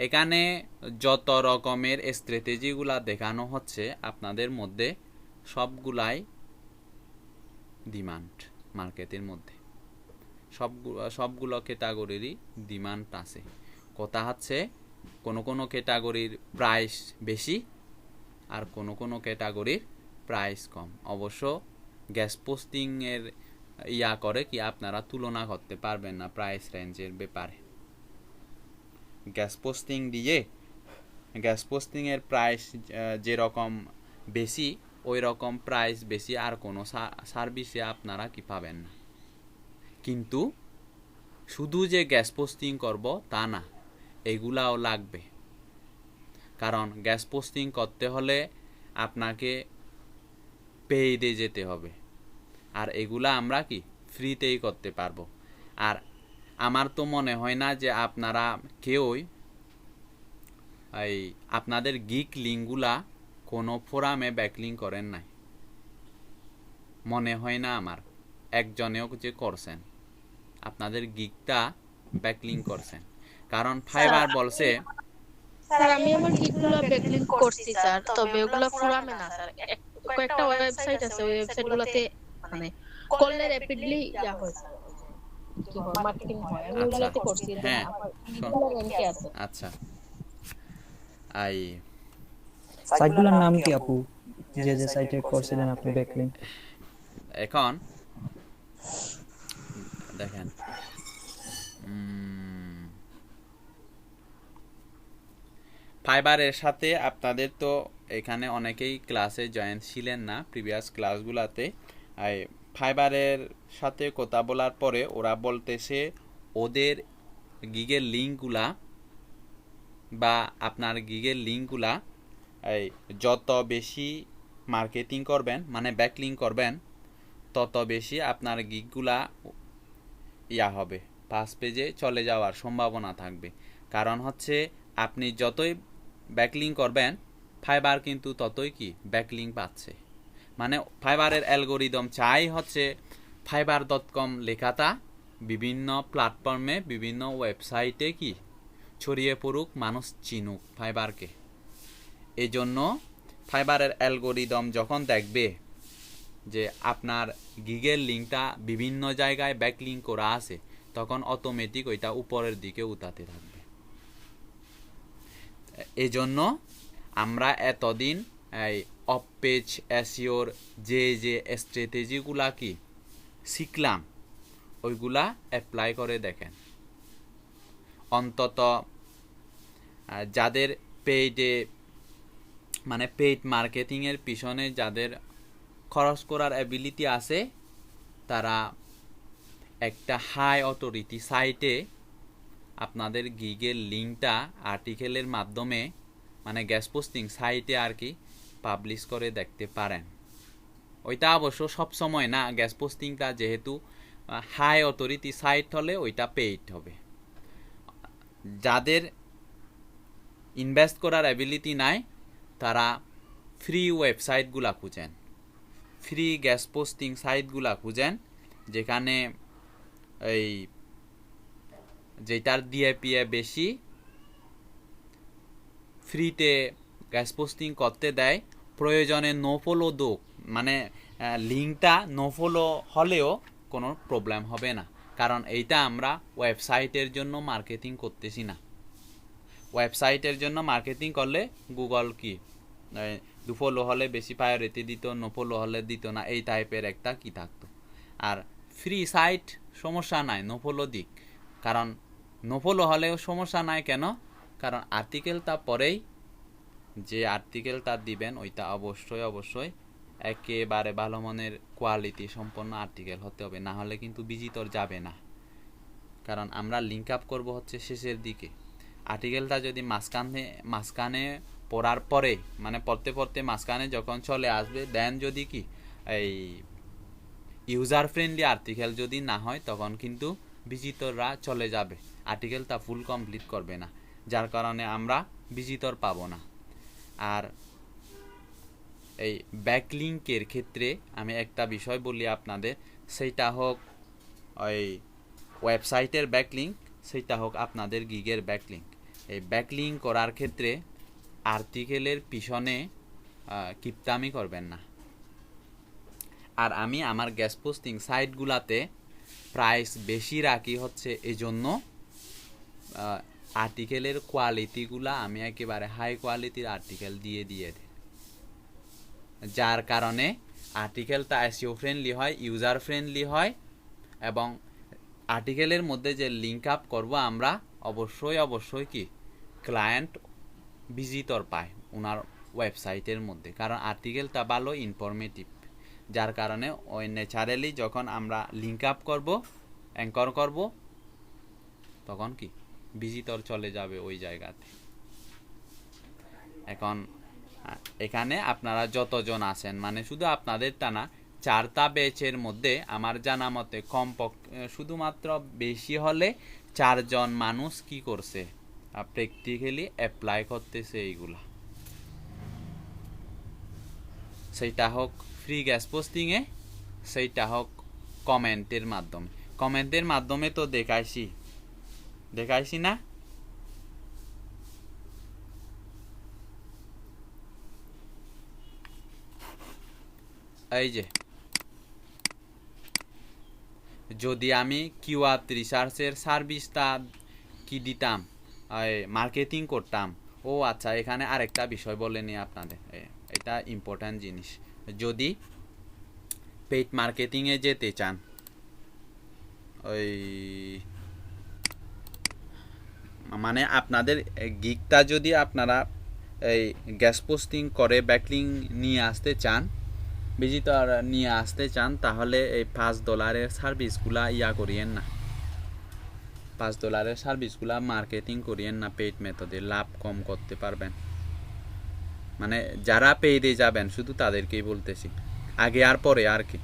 Speaker 2: এখানে যত রকমের স্ট্র্যাটেজিগুলা দেখানো হচ্ছে আপনাদের মধ্যে, সবগুলাই ডিমান্ড মার্কেটের মধ্যে। সবগুলো ক্যাটাগরিরই ডিমান্ড আছে। কথা হচ্ছে, কোনো ক্যাটাগরির প্রাইস বেশি আর কোনো ক্যাটাগরির প্রাইস কম। অবশ্য গ্যাস পোস্টিংয়ের করে কি আপনারা তুলনা করতে পারবেন না প্রাইস রেঞ্জের ব্যাপারে। গ্যাস পোস্টিংয়ের প্রাইস যেরকম বেশি, ওই রকম প্রাইস বেশি আর কোনো সার্ভিসে আপনারা কি পাবেন না। কিন্তু শুধু যে গ্যাস পোস্টিং করব তা না, এগুলাও লাগবে। কারণ গ্যাস পোস্টিং করতে হলে আপনাকে পেইডে যেতে হবে, আর এগুলা আমরা কি ফ্রিতেই করতে পারবো। আর আমার তো মনে হয় না যে আপনারা কেউই এই আপনাদের গিক লিঙ্কগুলা কোনো ফোরামে ব্যাকলিং করেন নাই, মনে হয় না আমার একজনেও যে করছেন, আপনাদের গিকটা ব্যাকলিং করছেন। কারণ ফাইবার বলছে,
Speaker 1: স্যার আমি আমার গিকগুলো ব্যাকলিংক করছি স্যার, তবে ওগুলো ফোরামে না স্যার। কয়েকটা ওয়েবসাইট আছে, ওই ওয়েবসাইটগুলোতে মানে করলে র‍্যাপিডলি ইয়া হয় স্যার, কি হয়, মার্কেটিং হয়। আমি ওগুলোতে করছি।
Speaker 2: হ্যাঁ,
Speaker 1: ওগুলো র্যাঙ্কে আছে।
Speaker 2: আচ্ছা,
Speaker 4: সাইটগুলোর নাম কি আপু, যে সাইটে করছিলেন আপনি ব্যাকলিংক?
Speaker 2: এখন দেখেন, ফাইবারের সাথে আপনাদের তো এখানে অনেকেই ক্লাসে জয়েন ছিলেন না প্রিভিয়াস ক্লাসগুলোতে। ফাইবারের সাথে কথা বলার পরে ওরা বলতেছে ওদের গিগের লিঙ্কগুলা বা আপনার গিগের লিঙ্কগুলা যত বেশি মার্কেটিং করবেন, মানে ব্যাকলিং করবেন, তত বেশি আপনার গিগগুলা হবে, ফার্স্ট পেজে চলে যাওয়ার সম্ভাবনা থাকবে। কারণ হচ্ছে আপনি যতই ব্যাকলিং করবেন, ফাইবার কিন্তু ততই কি ব্যাকলিং পাচ্ছে। মানে ফাইবারের অ্যালগোরিদম চাই হচ্ছে fiverr.com লেখাটা বিভিন্ন প্ল্যাটফর্মে, বিভিন্ন ওয়েবসাইটে কি ছড়িয়ে পড়ুক, মানুষ চিনুক ফাইবারকে। এই জন্য ফাইবারের অ্যালগোরিদম যখন দেখবে যে আপনার গিগের লিঙ্কটা বিভিন্ন জায়গায় ব্যাকলিঙ্ক করা আছে, তখন অটোমেটিক ওইটা উপরের দিকে উঠাতে থাকবে। এই জন্য আমরা এতদিন এই অফ পেজ এসইওর যে স্ট্র্যাটেজিগুলা কি শিখলাম, ওইগুলা অ্যাপ্লাই করে দেখেন। অন্তত যাদের পেইডে মানে পেইড মার্কেটিংয়ের পিছনে যাদের খরচ করার অ্যাবিলিটি আছে, তারা একটা হাই অথরিটি সাইটে আপনাদের গিগের লিঙ্কটা আর্টিকেলের মাধ্যমে মানে গেস্ট পোস্টিং সাইটে আর কি পাবলিশ করে দেখতে পারেন। ওইটা অবশ্য সব সময় না, গেস্ট পোস্টিংটা যেহেতু হাই অথরিটি সাইট হলে ওইটা পেইড হবে। যাদের ইনভেস্ট করার অ্যাবিলিটি নাই, তারা ফ্রি ওয়েবসাইটগুলা খুঁজেন, ফ্রি গেস্ট পোস্টিং সাইটগুলা খুঁজেন, যেখানে এই যেটার ডিএপিএ বেশি, ফ্রিতে গেস্ট পোস্টিং করতে দেয়, প্রয়োজনে নো ফলো দোক, মানে লিঙ্কটা নো ফলো হলেও কোনো প্রবলেম হবে না, কারণ এইটা আমরা ওয়েবসাইটের জন্য মার্কেটিং করতেছি না। ওয়েবসাইটের জন্য মার্কেটিং করলে গুগল কি দু ফলো হলে বেশি প্রায়োরিটি দিত, নো ফলো হলে দিত না, এই টাইপের একটা কি থাকতো। আর ফ্রি সাইট সমস্যা নাই, নো ফলো দিক, কারণ নো ফলো হলেও সমস্যা নাই। কেন? কারণ আর্টিকেলটা পরেই যে আর্টিকেলটা দিবেন ওইটা অবশ্যই একেবারে ভালো মানের কোয়ালিটি সম্পন্ন আর্টিকেল হতে হবে, না হলে কিন্তু ভিজিটর যাবে না। কারণ আমরা লিঙ্ক আপ করবো হচ্ছে শেষের দিকে। আর্টিকেলটা যদি মাঝখানে পড়ার পরে মানে পড়তে মাঝখানে যখন চলে আসবে, দেন যদি কি এই ইউজার ফ্রেন্ডলি আর্টিকেল যদি না হয়, তখন কিন্তু ভিজিটররা চলে যাবে, আর্টিকেলটা ফুল কমপ্লিট করবে না, যার কারণে আমরা ভিজিটর পাবো না। আর এই ব্যাকলিঙ্কের ক্ষেত্রে আমি একটা বিষয় বলি আপনাদের, সেইটা হোক ওই ওয়েবসাইটের ব্যাকলিঙ্ক, সেইটা হোক আপনাদের গিগের ব্যাকলিঙ্ক। এই ব্যাকলিঙ্ক করার ক্ষেত্রে আর্টিকেলের পিছনে কিপটামি করবেন না। আর আমি আমার গেস্ট পোস্টিং সাইটগুলাতে প্রাইস বেশি রাখি হচ্ছে এই জন্য, আর্টিকেলের কোয়ালিটিগুলা আমি একেবারে হাই কোয়ালিটির আর্টিকেল দিয়ে দিই, যার কারণে আর্টিকেলটা এসইও ফ্রেন্ডলি হয়, ইউজার ফ্রেন্ডলি হয়, এবং আর্টিকেলের মধ্যে যে লিঙ্ক আপ করবো আমরা অবশ্যই কি ক্লায়েন্ট ভিজিটর পায় ওনার ওয়েবসাইটের মধ্যে, কারণ আর্টিকেলটা ভালো ইনফরমেটিভ, যার কারণে ওই ন্যাচারালি যখন আমরা লিঙ্ক আপ করবো, অ্যাঙ্কর করব, তখন কি ভিজিটর চলে যাবে ওই জায়গাতে। এখন এখানে আপনারা যতজন আছেন, মানে শুধু আপনাদেরটা না, 4টা ব্যাচের মধ্যে আমার জানা মতে কমপক্ষে শুধুমাত্র বেশি হলে 4 জন মানুষ কি করছে, প্র্যাকটিক্যালি অ্যাপ্লাই করতেছে এইগুলা। সেইটা হোক ফ্রি গ্যাস পোস্টিংয়ে, সেইটা হোক কমেন্টের মাধ্যমে তো দেখাইছি না। এই যে যদি আমি কিওয়ার্ড রিসার্চের সার্ভিসটা কি দিতাম, মার্কেটিং করতাম। ও আচ্ছা, এখানে আরেকটা বিষয় বলে নিই আপনাদের, এটা ইম্পর্ট্যান্ট জিনিস। যদি পেইড মার্কেটিংয়ে যেতে চান, ওই মানে আপনাদের গিগটা যদি আপনারা এই গ্যাস পোস্টিং করে ব্যাকলিং নিয়ে আসতে চান, ভিজিটর নিয়ে আসতে চান, তাহলে এই $5 সার্ভিসগুলা করিয়েন না, $5 সার্ভিসগুলা মার্কেটিং করিয়েন না। পেইড মেথডে লাভ কম করতে পারবেন। মানে যারা পেইডে যাবেন শুধু তাদেরকেই বলতেছি, আগে আর পরে আর কি।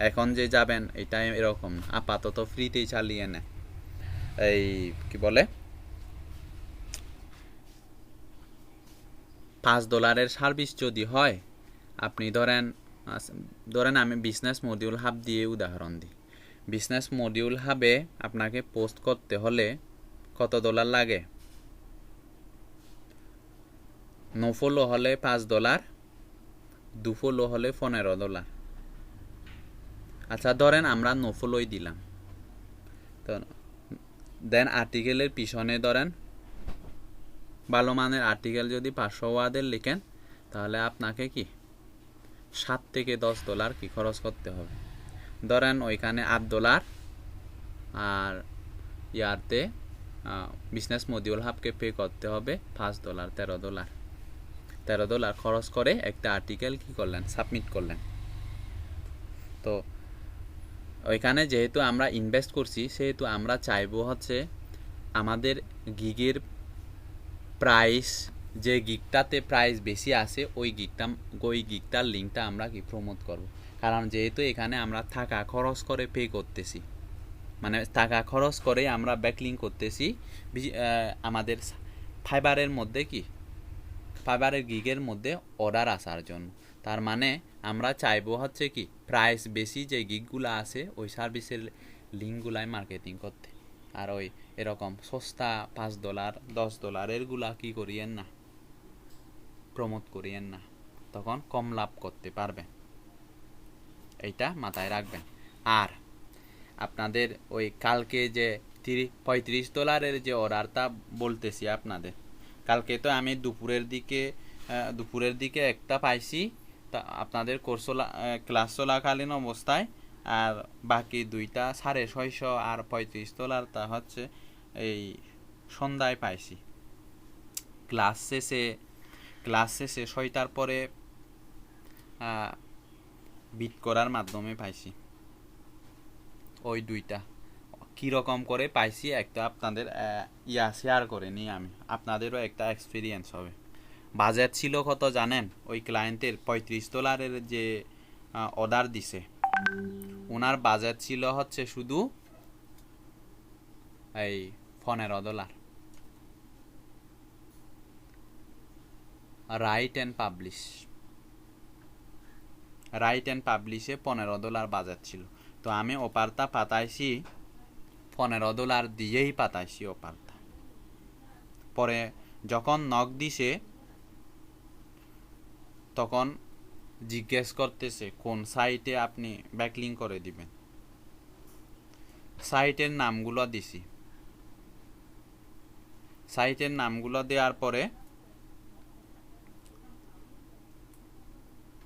Speaker 2: এখন যে যাবেন এটা এরকম না, আপাতত ফ্রিতেই চালিয়ে নেন। এই কি বলে $5 সার্ভিস যদি হয়, আপনি ধরেন আমি বিজনেস মডিউল হাব দিয়ে উদাহরণ দিই। বিজনেস মডিউল হাবে আপনাকে পোস্ট করতে হলে কত $লাগে? নো ফলো হলে $5, দু ফলো হলে $15। আচ্ছা ধরেন আমরা নো ফলোই দিলাম, তো দেন আর্টিকেলের পিছনে ধরেন ভালো মানের আর্টিকেল যদি 500 ওয়ার্ডের লিখেন, তাহলে আপনাকে কি $7 থেকে $10 কি খরচ করতে হবে। ধরেন ওইখানে $8 আর ইয়ারতে বিজনেস মডিউল হাবকে পে করতে হবে $5, $13 খরচ করে একটা আর্টিকেল কি করলেন, সাবমিট করলেন। তো ওইখানে যেহেতু আমরা ইনভেস্ট করছি, সেহেতু আমরা চাইবো হচ্ছে আমাদের গিগের প্রাইস, যে গিগটাতে প্রাইস বেশি আছে ওই গিগটার লিঙ্কটা আমরা কি প্রমোট করব। কারণ যেহেতু এখানে আমরা টাকা খরচ করে পে করতেছি, মানে টাকা খরচ করে আমরা ব্যাকলিঙ্ক করতেছি আমাদের ফাইবারের মধ্যে কি, ফাইবারের গিগের মধ্যে অর্ডার আসার জন্য। তার মানে আমরা চাইবো হচ্ছে কি প্রাইস বেশি যে গিগগুলো আছে ওই সার্ভিসের লিঙ্কগুলাই মার্কেটিং করতে। আর ওই এরকম সস্তা $5, $10 এরগুলা কি করিয়েন না, প্রমোট করিয়েন না, তখন কম লাভ করতে পারবেন, এইটা মাথায় রাখবেন। আর আপনাদের ওই কালকে যে $35 যে অর্ডারটা বলতেছি আপনাদের, কালকে তো আমি দুপুরের দিকে একটা পাইছি তা আপনাদের ক্লাস চলাকালীন অবস্থায়, আর বাকি দুইটা $650 আর $35 তা হচ্ছে এই সন্ধ্যায় পাইছি। ক্লাস শেষে 6টার পরে বিট করার মাধ্যমে পাইছি। ওই দুইটা কীরকম করে পাইছি একটা আপনাদের শেয়ার করে নিই আমি, আপনাদেরও একটা এক্সপিরিয়েন্স হবে। বাজেট ছিল কত জানেন? ওই ক্লায়েন্টের $35 যে অর্ডার দিছে, ওনার বাজেট ছিল হচ্ছে শুধু এই $15। রাইট অ্যান্ড পাবলিশে $15 বাজেট ছিল। তো আমি অপারটা পাতাইছি $15 দিয়েই পাতাইছি অপারটা। পরে যখন নক দিছে তখন জিজ্ঞেস করতেছে কোন সাইটে আপনি ব্যাকলিঙ্ক করে দিবেন। সাইটের নামগুলো দিছি, সাইটের নামগুলো দেওয়ার পরে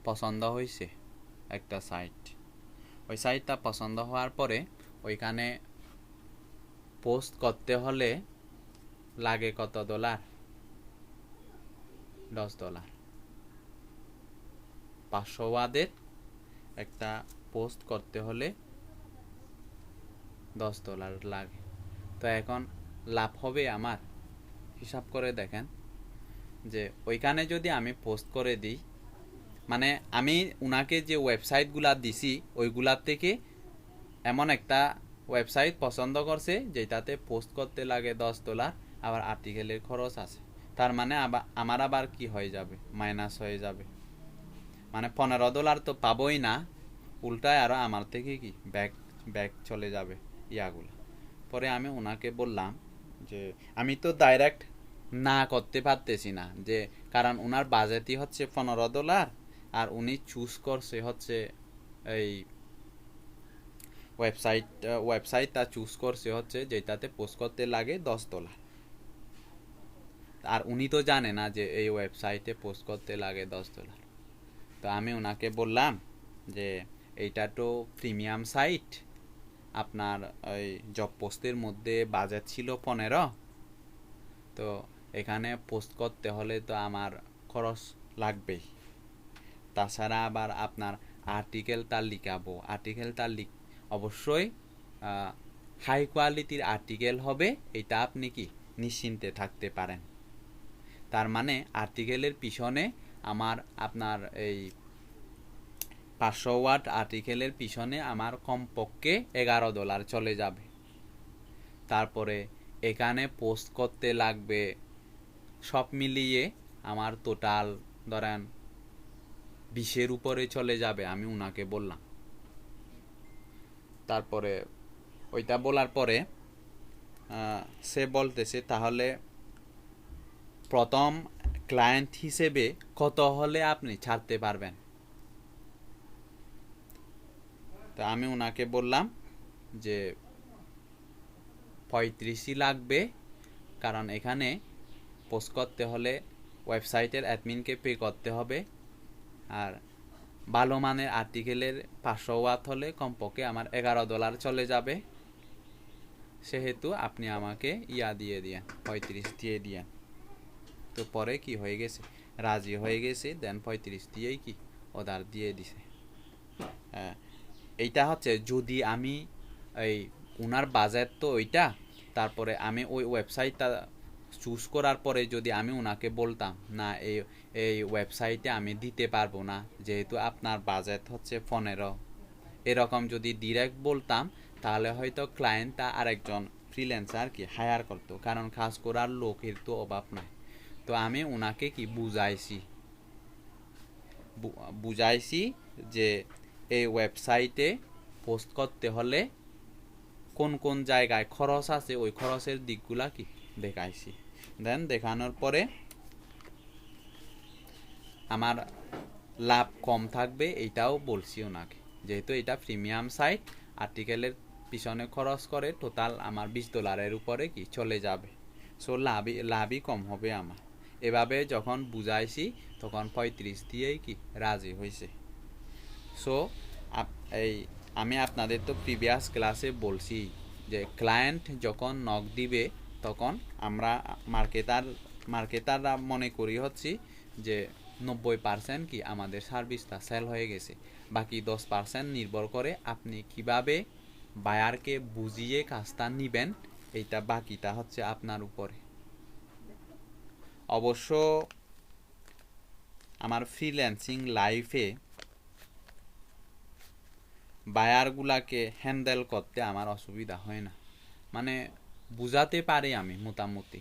Speaker 2: পছন্দ হয়েছে একটা সাইট। ওই সাইটটা পছন্দ হওয়ার পরে ওইখানে পোস্ট করতে হলে লাগে কত $? $10। 500 ওয়ার্ডের একটা পোস্ট করতে হলে $10 লাগে। তো এখন লাভ হবে আমার, হিসাব করে দেখেন যে ওইখানে যদি আমি পোস্ট করে দিই, মানে আমি উনাকে যে ওয়েবসাইটগুলা দিছি ওইগুলার থেকে এমন একটা ওয়েবসাইট পছন্দ করছে যেটাতে পোস্ট করতে লাগে $10, আবার আর্টিকেলের খরচ আছে। তার মানে আমার আবার কি হয়ে যাবে, মাইনাস হয়ে যাবে, মানে $15 তো পাবোই না, উল্টায় আরও আমার থেকে কি ব্যাক চলে যাবে ইয়াগুলো। পরে আমি ওনাকে বললাম যে আমি তো ডাইরেক্ট না করতে পারতেছি না, যে কারণ ওনার বাজেটই হচ্ছে $15 আর উনি চুজ করছে হচ্ছে এই ওয়েবসাইটটা চুজ করছে হচ্ছে যেটাতে পোস্ট করতে লাগে $10। আর উনি তো জানে না যে এই ওয়েবসাইটে পোস্ট করতে লাগে $10। তো আমি ওনাকে বললাম যে এইটা তো প্রিমিয়াম সাইট, আপনার ওই জব পোস্টের মধ্যে বাজেট ছিল 15, তো এখানে পোস্ট করতে হলে তো আমার খরচ লাগবেই। তাছাড়া আবার আপনার আর্টিকেলটা লিখাবো, অবশ্যই হাই কোয়ালিটির আর্টিকেল হবে, এটা আপনি কি নিশ্চিন্তে থাকতে পারেন। তার মানে আর্টিকেলের পিছনে আপনার এই 500 ওয়াট আর্টিকেলের পিছনে আমার কমপক্ষে $11 চলে যাবে। তারপরে এখানে পোস্ট করতে লাগবে, সব মিলিয়ে আমার টোটাল ধরেন 20-এর উপরে চলে যাবে, আমি উনাকে বললাম। তারপরে ওইটা বলার পরে সে বলতেছে তাহলে প্রথম ক্লায়েন্ট হিসেবে কত হলে আপনি ছাড়তে পারবেন? তো আমি ওনাকে বললাম যে 35ই লাগবে, কারণ এখানে পোস্ট করতে হলে ওয়েবসাইটের অ্যাডমিনকে পে করতে হবে, আর ভালো মানের আর্টিকেলের 500 ওয়াট হলে কমপক্ষে আমার $11 চলে যাবে। সেহেতু আপনি আমাকে দিয়ে দিয়েন, 35 দিয়ে দিয়েন। তো পরে কি হয়ে গেছে, রাজি হয়ে গেছে, দেন 35 দিয়েই কি অর্ডার দিয়ে দিছে। এইটা হচ্ছে যদি আমি এই ওনার বাজেট তো ওইটা, তারপরে আমি ওই ওয়েবসাইটটা চুজ করার পরে যদি আমি ওনাকে বলতাম না এই ওয়েবসাইটে আমি দিতে পারবো না, যেহেতু আপনার বাজেট হচ্ছে 15, এরকম যদি ডিরেক্ট বলতাম, তাহলে হয়তো ক্লায়েন্টটা আরেকজন ফ্রিল্যান্সার কি হায়ার করতো, কারণ কাজ করার লোকের তো অভাব নাই। তো আমি ওনাকে কি বুঝাইছি যে এই ওয়েবসাইটে পোস্ট করতে হলে কোন কোন জায়গায় খরচ আছে, ওই খরচের দিকগুলা কি দেখাইছি। দেন দেখানোর পরে আমার লাভ কম থাকবে এইটাও বলছি ওনাকে, যেহেতু এটা প্রিমিয়াম সাইট, আর্টিকেলের পিছনে খরচ করে টোটাল আমার $20 উপরে কি চলে যাবে। সো লাভই কম হবে আমার। এভাবে যখন বুঝাইছি তখন 35 দিয়েই কি রাজি হয়েছে। সো আমি আপনাদের তো প্রিভিয়াস ক্লাসে বলছি যে ক্লায়েন্ট যখন নক দিবে তখন আমরা মার্কেটাররা মনে করি হচ্ছে যে 90% কি আমাদের সার্ভিসটা সেল হয়ে গেছে, বাকি 10% নির্ভর করে আপনি কিভাবে বায়ারকে বুঝিয়ে কাজটা নিবেন, এইটা বাকিটা হচ্ছে আপনার উপরে। অবশ্য আমার ফ্রিল্যান্সিং লাইফে বায়ারগুলাকে হ্যান্ডেল করতে আমার অসুবিধা হয় না, মানে বুঝাতে পারি আমি মোটামুটি,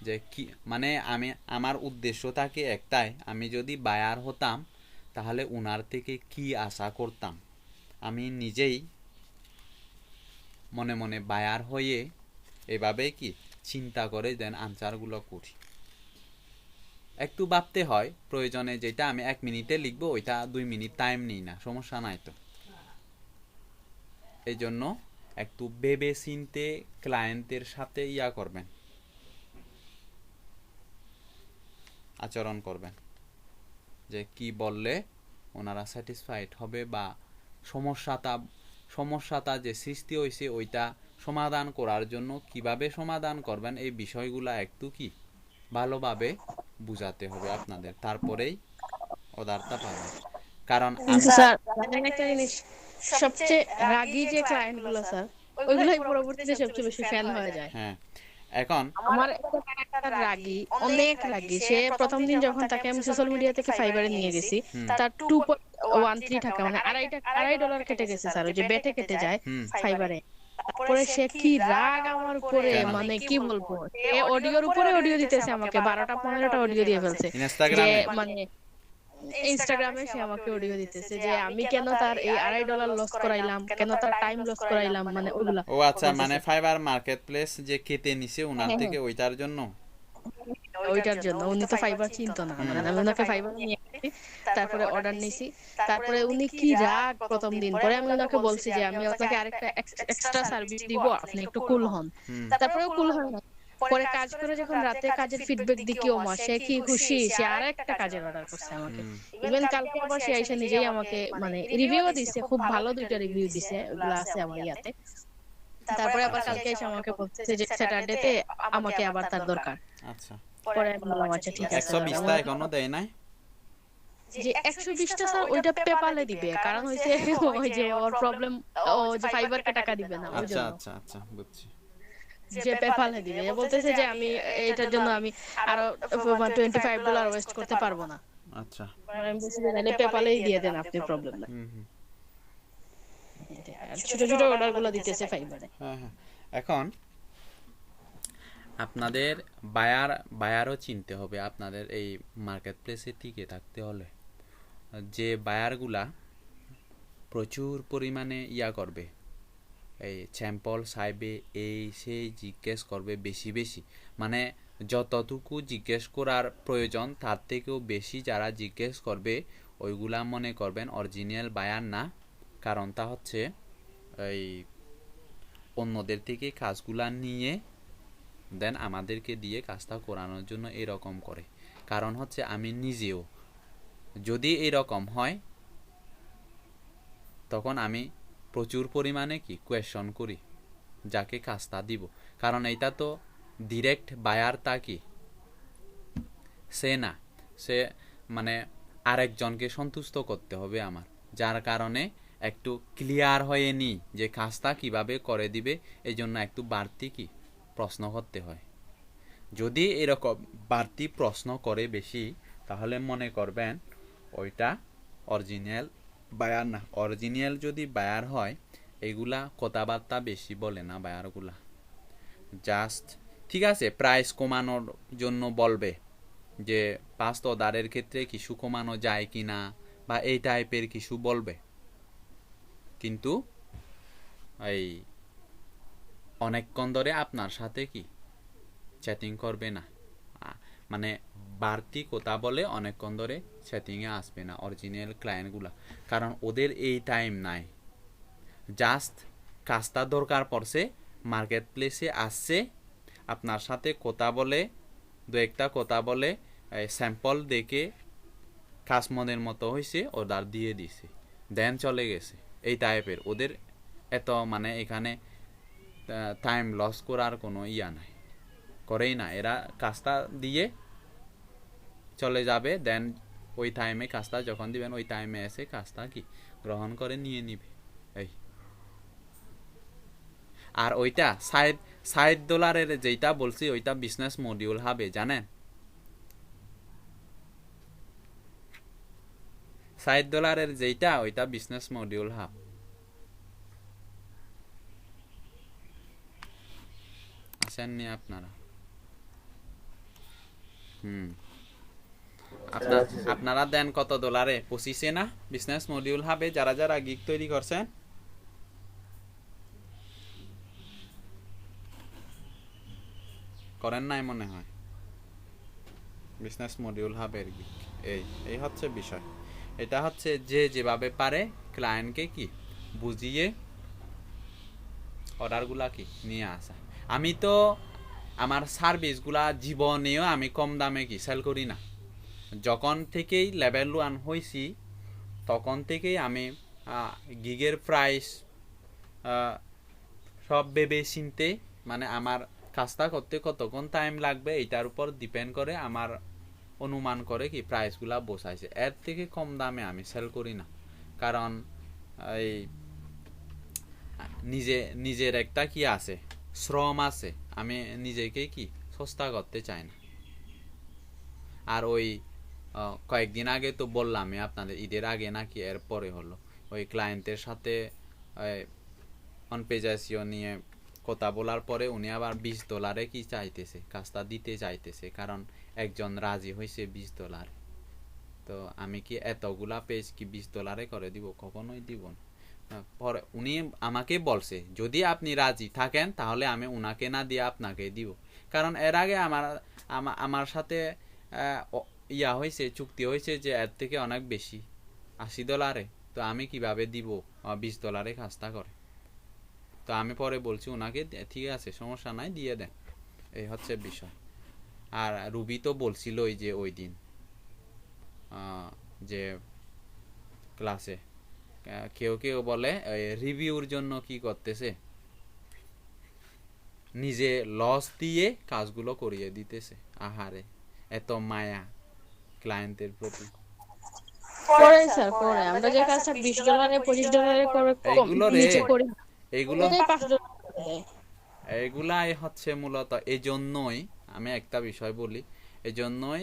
Speaker 2: যে কি মানে আমার উদ্দেশ্য থাকে একটাই, আমি যদি বায়ার হতাম তাহলে ওনার থেকে কি আশা করতাম, আমি নিজেই মনে মনে বায়ার হয়ে এভাবে কি চিন্তা করে দেন আনসারগুলো করি। একটু ভাবতে হয়, প্রয়োজনে যেটা আমি 1 মিনিটে লিখবো ওইটা 2 মিনিট টাইম নিই না, সমস্যা নাই তো। এই জন্য একটু ভেবে চিনতে ক্লায়েন্টের সাথে করবেন, আচরণ করবেন, যে কি বললে ওনারা স্যাটিসফাইড হবে, বা সমস্যাটা যে সৃষ্টি হয়েছে ওইটা সমাধান করার জন্য কিভাবে সমাধান করবেন, এই বিষয়গুলা একটু কি ভালোভাবে বুঝাতে হবে আপনাদের, তারপরেই অর্ডারটা পাবেন। কারণ
Speaker 1: স্যার একটা জিনিস, সবচেয়ে রাগী যে ক্লায়েন্ট গুলো স্যার, ওইগুলাই পরবর্তীতে সবচেয়ে বেশি ফ্যান হয়ে যায়।
Speaker 2: হ্যাঁ, এখন
Speaker 1: আমার একটা রাগী, অনেক রাগী, সে প্রথম দিন যখন তাকে আমি সোশ্যাল মিডিয়া থেকে ফাইবারে নিয়ে গেছি, তার 2.13 টাকা মানে $2.5 কেটে গেছে স্যার, ওই যে বেটে কেটে যায় ফাইবারে। তারপরে সে কি রাগ আমার উপরে, মানে কি বলবো, সে অডিওর উপরে অডিও দিতেছে আমাকে, 12টা-15টা অডিও দিয়ে ফেলছে, যে
Speaker 2: ইনস্টাগ্রামে
Speaker 1: মানে ইনস্টাগ্রামে সে আমাকে অডিও দিতেছে যে আমি কেন তার এই $2.5 লস করাইলাম, কেন তার টাইম লস করাইলাম, মানে ওইগুলা।
Speaker 2: ও আচ্ছা, মানে ফাইবার মার্কেট প্লেস যে কেটে নিছে ওনার থেকে, ওইটার জন্য
Speaker 1: উনি তো ফাইবার চিনতো না, মানে আমি ওনাকে ফাইবার নিয়ে গেছি, তারপরে অর্ডার নিছি, তারপরে উনি কি রাগ প্রথম দিন। পরে আমি ওনাকে বলছি যে আমি আপনাকে আরেকটা এক্সট্রা সার্ভিস দিব, আপনি একটু কুল হন। তারপরেও কুল হয় না। পরে কাজ করে যখন রাতে কাজের ফিডব্যাক দিই কি ওমা, সে কি খুশি, সে আরেকটা কাজের অর্ডার করছে আমাকে। ইভেন কালকে আবার সে এসে নিজেই আমাকে মানে রিভিউ দিছে, খুব ভালো 2টা রিভিউ দিছে, ওগুলো আছে আমার ইয়াতে। তারপরে আবার কালকে এসে আমাকে বলতেছে যে স্যাটারডেতে আমাকে আবার তার দরকার।
Speaker 2: আচ্ছা,
Speaker 1: পরে আমি বললাম আচ্ছা ঠিক আছে।
Speaker 2: 120টা এখনো দেয় নাই?
Speaker 1: যে 120টা স্যার ওইটা পেপালে দিবে, কারণ হইছে ওই যে ওর প্রবলেম, ও যে ফাইবারকে টাকা দিবে না, ওই
Speaker 2: আচ্ছা
Speaker 1: জন্য
Speaker 2: আচ্ছা আচ্ছা, বুঝছি।
Speaker 1: যে পেপালে দিবে। এ বলতেছে যে আমি এটার জন্য আমি আরো $25 ওয়েস্ট করতে পারবো না।
Speaker 2: আচ্ছা,
Speaker 1: আমি বলছি যে তাহলে পেপালেই দিয়ে দেন আপনি, প্রবলেম নাই। ছোট ছোট অর্ডার গুলো দিতেছে ফাইবারে।
Speaker 2: হ্যাঁ হ্যাঁ। এখন আপনাদের বায়ারও চিনতে হবে, আপনাদের এই মার্কেট প্লেসে টিকে থাকতে হলে। যে বায়ারগুলা প্রচুর পরিমাণে করবে, এই স্যাম্পল চাইবে, এই সেই জিজ্ঞেস করবে বেশি বেশি, মানে যতটুকু জিজ্ঞেস করার প্রয়োজন তার থেকেও বেশি যারা জিজ্ঞেস করবে ওইগুলা মনে করবেন অরিজিনাল বায়ার না। কারণটা হচ্ছে এই অন্যদের থেকে কাজগুলা নিয়ে দেন আমাদেরকে দিয়ে কাজটা করানোর জন্য এরকম করে। কারণ হচ্ছে আমি নিজেও যদি এরকম হয় তখন আমি প্রচুর পরিমাণে কি কোয়েশ্চন করি যাকে কাজটা দিব। কারণ এইটা তো ডিরেক্ট বায়ার তা কি সে না, সে মানে আরেকজনকে সন্তুষ্ট করতে হবে আমার, যার কারণে একটু ক্লিয়ার হয়ে নি যে কাজটা কিভাবে করে দিবে। এই জন্য একটু বাড়তি কি প্রশ্ন করতে হয়। যদি এরকম বাড়তি প্রশ্ন করে বেশি তাহলে মনে করবেন ওইটা অরিজিনাল বায়ার না। অরিজিনাল যদি বায়ার হয় এগুলা কথাবার্তা বেশি বলে না বায়ারগুলা, জাস্ট ঠিক আছে প্রাইস কমানোর জন্য বলবে যে পাস্ট অর্ডারের ক্ষেত্রে কিছু কমানো যায় কি না বা এই টাইপের কিছু বলবে, কিন্তু এই অনেকক্ষণ ধরে আপনার সাথে কি চ্যাটিং করবে না, মানে বাড়তি কথা বলে অনেকক্ষণ ধরে চ্যাটিংয়ে আসবে না অরিজিনাল ক্লায়েন্টগুলা। কারণ ওদের এই টাইম নাই, জাস্ট কাজটা দরকার পড়ছে, মার্কেট প্লেসে আসছে, আপনার সাথে কথা বলে দু একটা কথা বলে স্যাম্পল দেখে কাজ মনের মতো হয়েছে অর্ডার দিয়ে দিছে দেন চলে গেছে। এই টাইপের ওদের এত মানে এখানে টাইম লস করার কোনো ইয়া নাই, করেই না। এরা কাজটা দিয়ে চলে যাবে, দেন ওই টাইমে কাজটা যখন দিবেন ওই টাইমে এসে কাজটা কি গ্রহণ করে নিয়ে নিবে এই। আর ওইটা $60 যেটা বলছি ওইটা বিজনেস মডিউল হবে জানেন, $60 যেটা ওইটা বিজনেস মডিউল হাব। আসেননি আপনারা? আপনারা দেন কত $? 25 না বিজনেস মডিউল হবে যারা যারা গিগ তৈরি করছেন। করেন নাই মনে হয় বিজনেস মডিউল হবে গিগ। এই হচ্ছে বিষয়। এটা হচ্ছে যে যেভাবে পারে ক্লায়েন্টকে কি বুঝিয়ে অর্ডারগুলা কি নিয়ে আসা। আমি তো আমার সার্ভিসগুলা জীবনেও আমি কম দামে কি সেল করি না। যখন থেকেই লেভেল 1 হয়েছি তখন থেকেই আমি গিগের প্রাইস সব ভেবে চিনতে, মানে আমার কাজটা করতে কতক্ষণ টাইম লাগবে এটার উপর ডিপেন্ড করে আমার অনুমান করে কি প্রাইসগুলা বসাইছে। এর থেকে কম দামে আমি সেল করি না। কারণ এই নিজের একটা কি আছে, শ্রম আছে, আমি নিজেকে কি সস্তা করতে চাই না। আর ওই কয়েকদিন আগে তো বললাম আপনাদের, ঈদের আগে নাকি এর পরে হলো, ওই ক্লায়েন্টের সাথে অনপেজাসিও নিয়ে কথা বলার পরে উনি আবার $20 কি চাইতেছে, কাজটা দিতে চাইতেছে, কারণ একজন রাজি হয়েছে $20। তো আমি কি এতগুলা পেজ কি $20 করে দিব? কখনোই দিব না। পরে উনি আমাকে বলছে যদি আপনি রাজি থাকেন তাহলে আমি উনাকে না দিয়ে আপনাকে দিব। কারণ এর আগে আমার সাথে ইয়া হয়েছে, চুক্তি হয়েছে যে এর থেকে অনেক বেশি $80। তো আমি কিভাবে দিব $20 কাজটা করে? তো আমি পরে বলছি ওনাকে ঠিক আছে সমস্যা নাই দিয়ে দেন, এই হচ্ছে বিষয়। আর রুবি তো বলছিল যে ওই দিন যে ক্লাসে কেউ কেউ বলে রিভিউর জন্য কি করতেছে, নিজে লস দিয়ে কাজগুলো করিয়ে দিতেছে। আহারে এত মায়া ক্লায়েন্টের প্রতি।
Speaker 1: করে স্যার করে, আমরা যে কাজটা $20 $25 করে নিচে করি
Speaker 2: এইগুলো
Speaker 1: ওটাই $5 দেয়।
Speaker 2: এইগুলাই হচ্ছে মূলত। এই জন্যই আমি একটা বিষয় বলি, এই জন্যই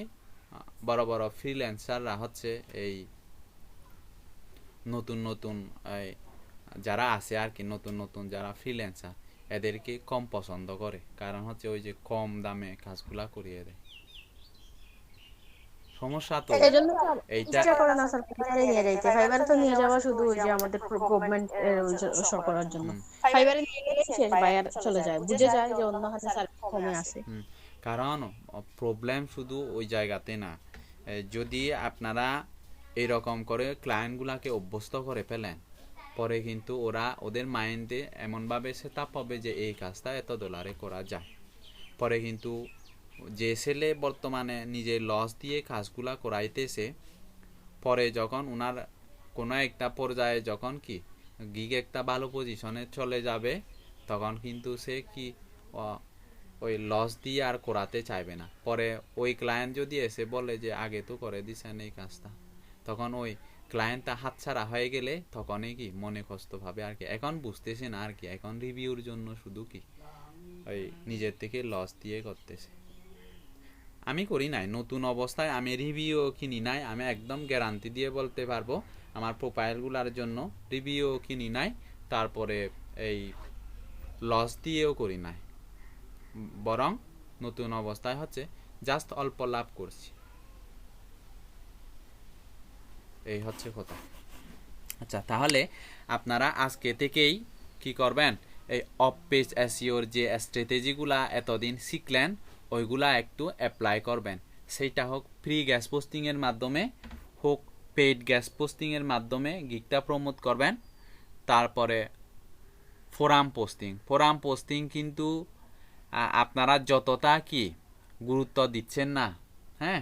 Speaker 2: বড় বড় ফ্রিল্যান্সাররা হচ্ছে এই নতুন নতুন যারা আছে আর কি, নতুন নতুন যারা ফ্রিল্যান্সার এদেরকে কম পছন্দ করে। কারণ হচ্ছে ওই যে কম দামে কাজগুলা করিয়ে দেয়। সমস্যা তো এইটা
Speaker 1: করে না স্যার, ফাইবারে নিয়ে যাইতে। ফাইবারে তো নিয়ে যাওয়া শুধু ওই যে আমাদের গভর্নমেন্ট শো করার জন্য। ফাইবারে নিয়ে গেলে শেষ, বায়ার চলে যায়, বুঝে যায় যে অন্য হাতে সার্ভিস কমে আছে।
Speaker 2: কারণ প্রবলেম শুধু ওই জায়গাতে না, যদি আপনারা এরকম করে ক্লায়েন্টগুলোকে অভ্যস্ত করে ফেলেন, পরে কিন্তু ওরা ওদের মাইন্ডে এমনভাবে সেট আপ হবে যে এই কাজটা এত ডলারে করা যায়। পরে কিন্তু যে ছেলে বর্তমানে নিজের লস দিয়ে কাজগুলা করাইতেছে, পরে যখন ওনার কোনো একটা পর্যায়ে যখন কি গিগ একটা ভালো পজিশনে চলে যাবে, তখন কিন্তু সে কি ওই লস দিয়ে আর করাতে চাইবে না। পরে ওই ক্লায়েন্ট যদি এসে বলে যে আগে তো করে দিছেন এই কাজটা, তখন ওই ক্লায়েন্টটা হাতছাড়া হয়ে গেলে তখনই কি মনে কষ্ট ভাবে আর কি। এখন বুঝতেছে না আর কি, এখন রিভিউর জন্য শুধু কি ওই নিজের থেকে লস দিয়ে করতেছে। আমি করি নাই, নতুন অবস্থায় আমি রিভিউ কিনি নাই, আমি একদম গ্যারান্টি দিয়ে বলতে পারবো আমার প্রোফাইলগুলোর জন্য রিভিউ কিনি নাই, তারপরে এই লস দিয়েও করি নাই, বরং নতুন অবস্থায় হচ্ছে জাস্ট অল্প লাভ করছি, এই হচ্ছে কথা। আচ্ছা, তাহলে আপনারা আজকে থেকেই কি করবেন, এই অফ পেজ এসইওর যে স্ট্র্যাটেজিগুলা এতদিন শিখলেন ওইগুলা একটু অ্যাপ্লাই করবেন। সেইটা হোক ফ্রি গ্যাস পোস্টিংয়ের মাধ্যমে, হোক পেইড গ্যাস পোস্টিংয়ের মাধ্যমে গিগটা প্রমোট করবেন। তারপরে ফোরাম পোস্টিং কিন্তু আপনারা যতটা কি গুরুত্ব দিচ্ছেন না, হ্যাঁ,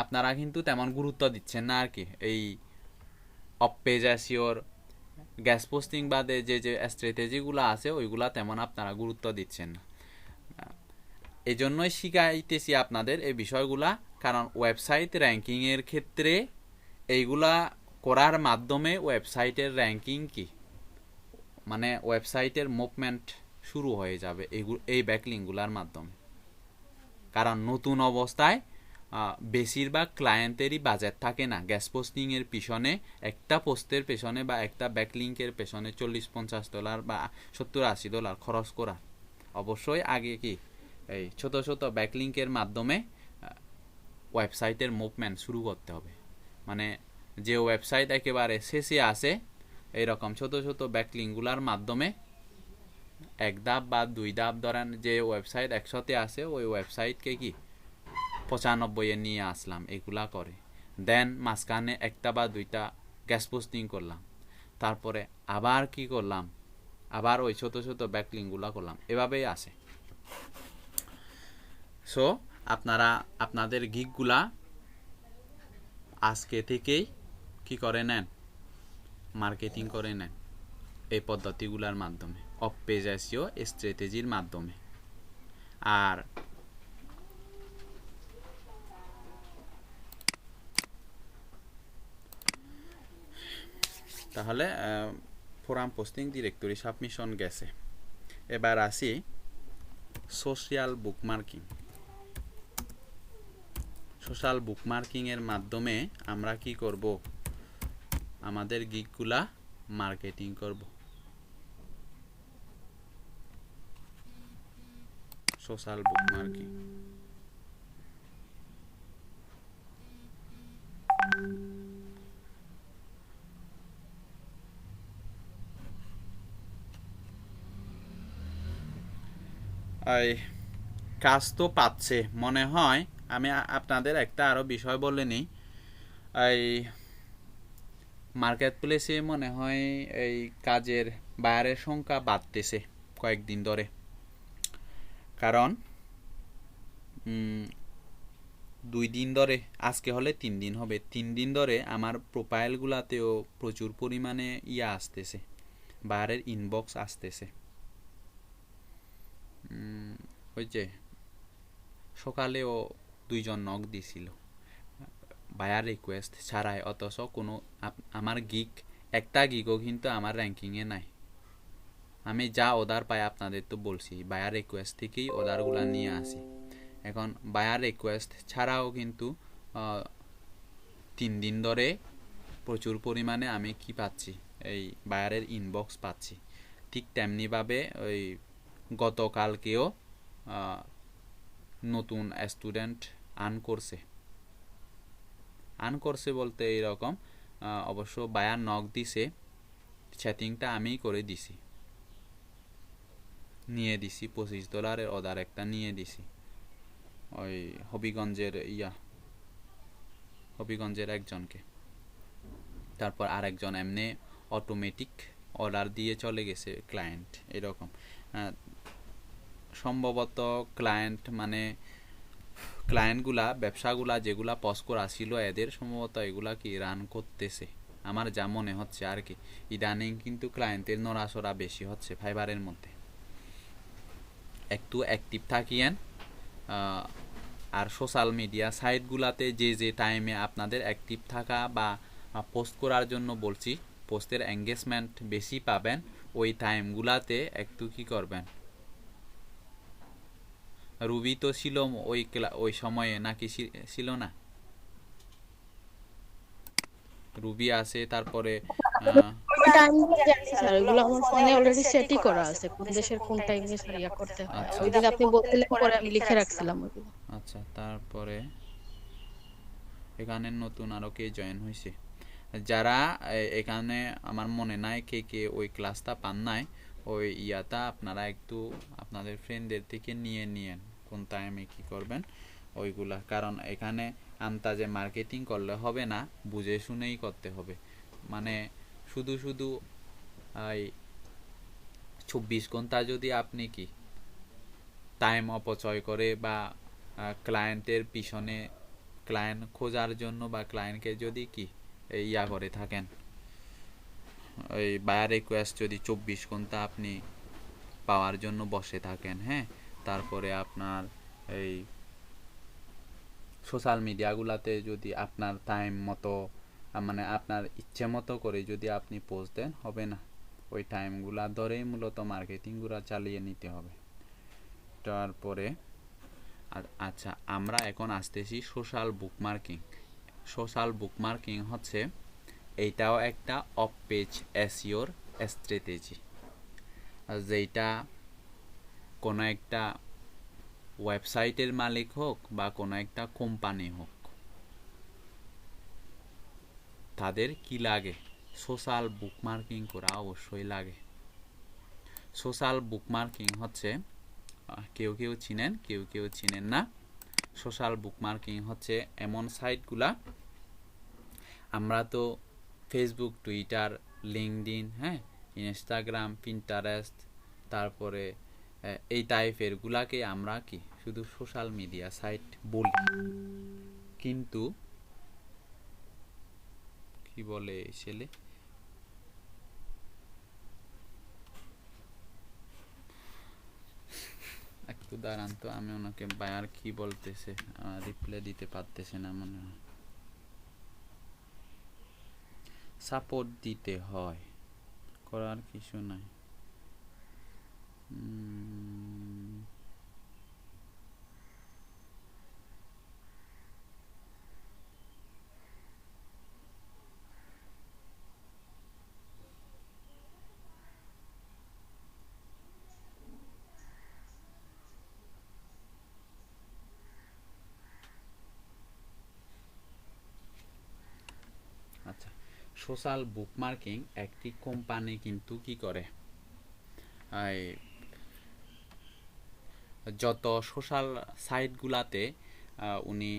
Speaker 2: আপনারা কিন্তু তেমন গুরুত্ব দিচ্ছেন না আর কি। এই অফ পেজ এসইওর গ্যাস পোস্টিং বাদে যে যে স্ট্র্যাটেজিগুলো আছে ওইগুলা তেমন আপনারা গুরুত্ব দিচ্ছেন না। এই জন্যই শিখাইতেছি আপনাদের এই বিষয়গুলা, কারণ ওয়েবসাইট র্যাঙ্কিংয়ের ক্ষেত্রে এইগুলা করার মাধ্যমে ওয়েবসাইটের র্যাঙ্কিং কি মানে ওয়েবসাইটের মুভমেন্ট শুরু হয়ে যাবে এই ব্যাকলিংগুলার মাধ্যমে। কারণ নতুন অবস্থায় বেশিরভাগ ক্লায়েন্টেরই বাজেট থাকে না গ্যাস পোস্টিংয়ের পিছনে, একটা পোস্টের পেছনে বা একটা ব্যাকলিংকের পেছনে $40-50 বা $70-80 খরচ করা। অবশ্যই আগে কি এই ছোট ছোট ব্যাকলিংকের মাধ্যমে ওয়েবসাইটের মুভমেন্ট শুরু করতে হবে। মানে যে ওয়েবসাইট একেবারে শেষে আসে, এইরকম ছোট ছোট ব্যাকলিংগুলার মাধ্যমে এক ধাপ বা দুই ধাপ ধরেন, যে ওয়েবসাইট 100-তে আসে ওই ওয়েবসাইটকে কি 95-এ নিয়ে আসলাম, এগুলা করে দেন মাঝখানে একটা বা দুইটা গ্যাস পোস্টিং করলাম, তারপরে আবার কি করলাম, আবার ওই ছোট ছোট ব্যাকলিংগুলা করলাম, এভাবেই আসে। সো আপনারা আপনাদের গিগগুলা আজকে থেকেই কি করে নেন, মার্কেটিং করে নেন এই পদ্ধতিগুলোর মাধ্যমে, অফ পেজ এসইও স্ট্র্যাটেজির মাধ্যমে। আর তাহলে ফোরাম পোস্টিং ডিরেক্টরি সাবমিশন গেছে। এবার আসি সোশ্যাল বুকমার্কিং। সোশ্যাল বুকমার্কিংয়ের মাধ্যমে আমরা কি করব, আমাদের গিগগুলা মার্কেটিং করব। সোশ্যাল বুকমার্কিং এই কাজ তো পাচ্ছে মনে হয়। আমি আপনাদের একটা আরো বিষয় বলে নিই, এই মার্কেট প্লেসে মনে হয় এই কাজের বায়ারের সংখ্যা বাড়তেছে কয়েকদিন ধরে। কারণ 2 দিন ধরে, আজকে হলে 3 দিন হবে, 3 দিন ধরে আমার প্রোফাইলগুলাতেও প্রচুর পরিমাণে আসতেছে, বায়ারের ইনবক্স আসতেছে। ওই যে সকালেও 2 জন নক দিছিল বায়ার রিকোয়েস্ট ছাড়াই, অথচ কোনো আমার গিগ একটা গিগও কিন্তু আমার র্যাঙ্কিংয়ে নাই। আমি যা অর্ডার পাই আপনাদের তো বলছি, বায়ার রিকোয়েস্ট থেকেই অর্ডারগুলো নিয়ে আসি। এখন বায়ার রিকোয়েস্ট ছাড়াও কিন্তু 3 দিন ধরে প্রচুর পরিমাণে আমি কি পাচ্ছি, এই বায়ারের ইনবক্স পাচ্ছি। ঠিক তেমনিভাবে ওই গতকালকেও নতুন স্টুডেন্ট আর্ন করছে বলতে এইরকম, অবশ্য বায়ার নক দিছে, সেটিংটা আমিই করে দিছি, নিয়ে দিছি $25 অর্ডার একটা নিয়ে দিছি। ওই হবিগঞ্জের একজনকে। তারপর আরেকজন এমনি অটোমেটিক অর্ডার দিয়ে চলে গেছে ক্লায়েন্ট, এরকম। সম্ভবত ক্লায়েন্টগুলা ব্যবসাগুলা যেগুলা পোস্ট করা ছিল এদের সম্ভবত এগুলা কি রান করতেছে, আমার যা মনে হচ্ছে আর কি। ইদানিং কিন্তু ক্লায়েন্টের নড়াচড়া বেশি হচ্ছে ফাইবারের মধ্যে। একটু অ্যাক্টিভ থাকিয়েন। আর সোশ্যাল মিডিয়া সাইটগুলাতে যে টাইমে আপনাদের অ্যাক্টিভ থাকা বা পোস্ট করার জন্য বলছি, পোস্টের এঙ্গেজমেন্ট বেশি পাবেন, ওই টাইমগুলাতে একটু কি করবেন। রুবি তো ছিল ওই সময়ে নাকি ছিল না? রুবি আছে, তারপরে
Speaker 1: স্যার ওইগুলো আমার ফোনে অলরেডি সেটই করা আছে, কোন দেশের কোন টাইমে সারিয়া করতে হয়। ওই দিন আপনি বলছিলেন, পরে আমি লিখে রাখছিলাম ওইগুলো।
Speaker 2: আচ্ছা, তারপরে এখানে নতুন আরো কে জয়েন হয়েছে, যারা এখানে আমার মনে নাই কে ওই ক্লাসটা পান নাই, ওই ইয়াটা আপনারা একটু আপনাদের ফ্রেন্ডদের থেকে নিয়েন কোন টাইমে কি করবেন ওইগুলা। কারণ এখানে আন্তাজে মার্কেটিং করলে হবে না, বুঝে শুনেই করতে হবে। মানে শুধু এই 24 ঘন্টা যদি আপনি কি টাইম অপচয় করে বা ক্লায়েন্টের পিছনে ক্লায়েন্ট খোঁজার জন্য বা ক্লায়েন্টকে যদি কি ইয়া করে থাকেন, ওই বায়ার রিকোয়েস্ট যদি 24 ঘন্টা আপনি পাওয়ার জন্য বসে থাকেন, হ্যাঁ, তারপরে আপনার এই সোশ্যাল মিডিয়াগুলাতে যদি আপনার টাইম মতো মানে আপনার ইচ্ছে মতো করে যদি আপনি পোস্ট দেন, হবে না। ওই টাইমগুলা ধরেই মূলত মার্কেটিংগুলো চালিয়ে নিতে হবে। তারপরে আচ্ছা, আমরা এখন আসতেছি সোশ্যাল বুকমার্কিং। সোশ্যাল বুকমার্কিং হচ্ছে এইটাও একটা অফ পেজ এসইওর স্ট্র্যাটেজি, যেটা কোনো একটা ওয়েবসাইটের মালিক হোক বা কোনো একটা কোম্পানি হোক, তাদের কি লাগে? সোশ্যাল বুকমার্কিং করা অবশ্যই লাগে। সোশ্যাল বুকমার্কিং হচ্ছে কেউ চিনেন, কেউ চিনেন না। সোশ্যাল বুকমার্কিং হচ্ছে এমন সাইটগুলা, আমরা তো ফেসবুক, টুইটার, লিঙ্কডইন, হ্যাঁ, ইনস্টাগ্রাম, পিন্টারেস্ট, তারপরে এই টাইপের গুলাকে আমরা কি শুধু সোশ্যাল মিডিয়া সাইট বলি, কিন্তু কি বলে ছেলে, একটু দাঁড়ান তো, আমি ওনাকে বায়ার কি বলতেছে, রিপ্লাই দিতে পারতেছে না মনে হয়। সাপোর্ট দিতে হয়, করার কিছু নাই। আচ্ছা, সোশ্যাল বুকমার্কিং একটি কোম্পানি কিন্তু কি করে, যত সোশ্যাল সাইটগুলাতে উনি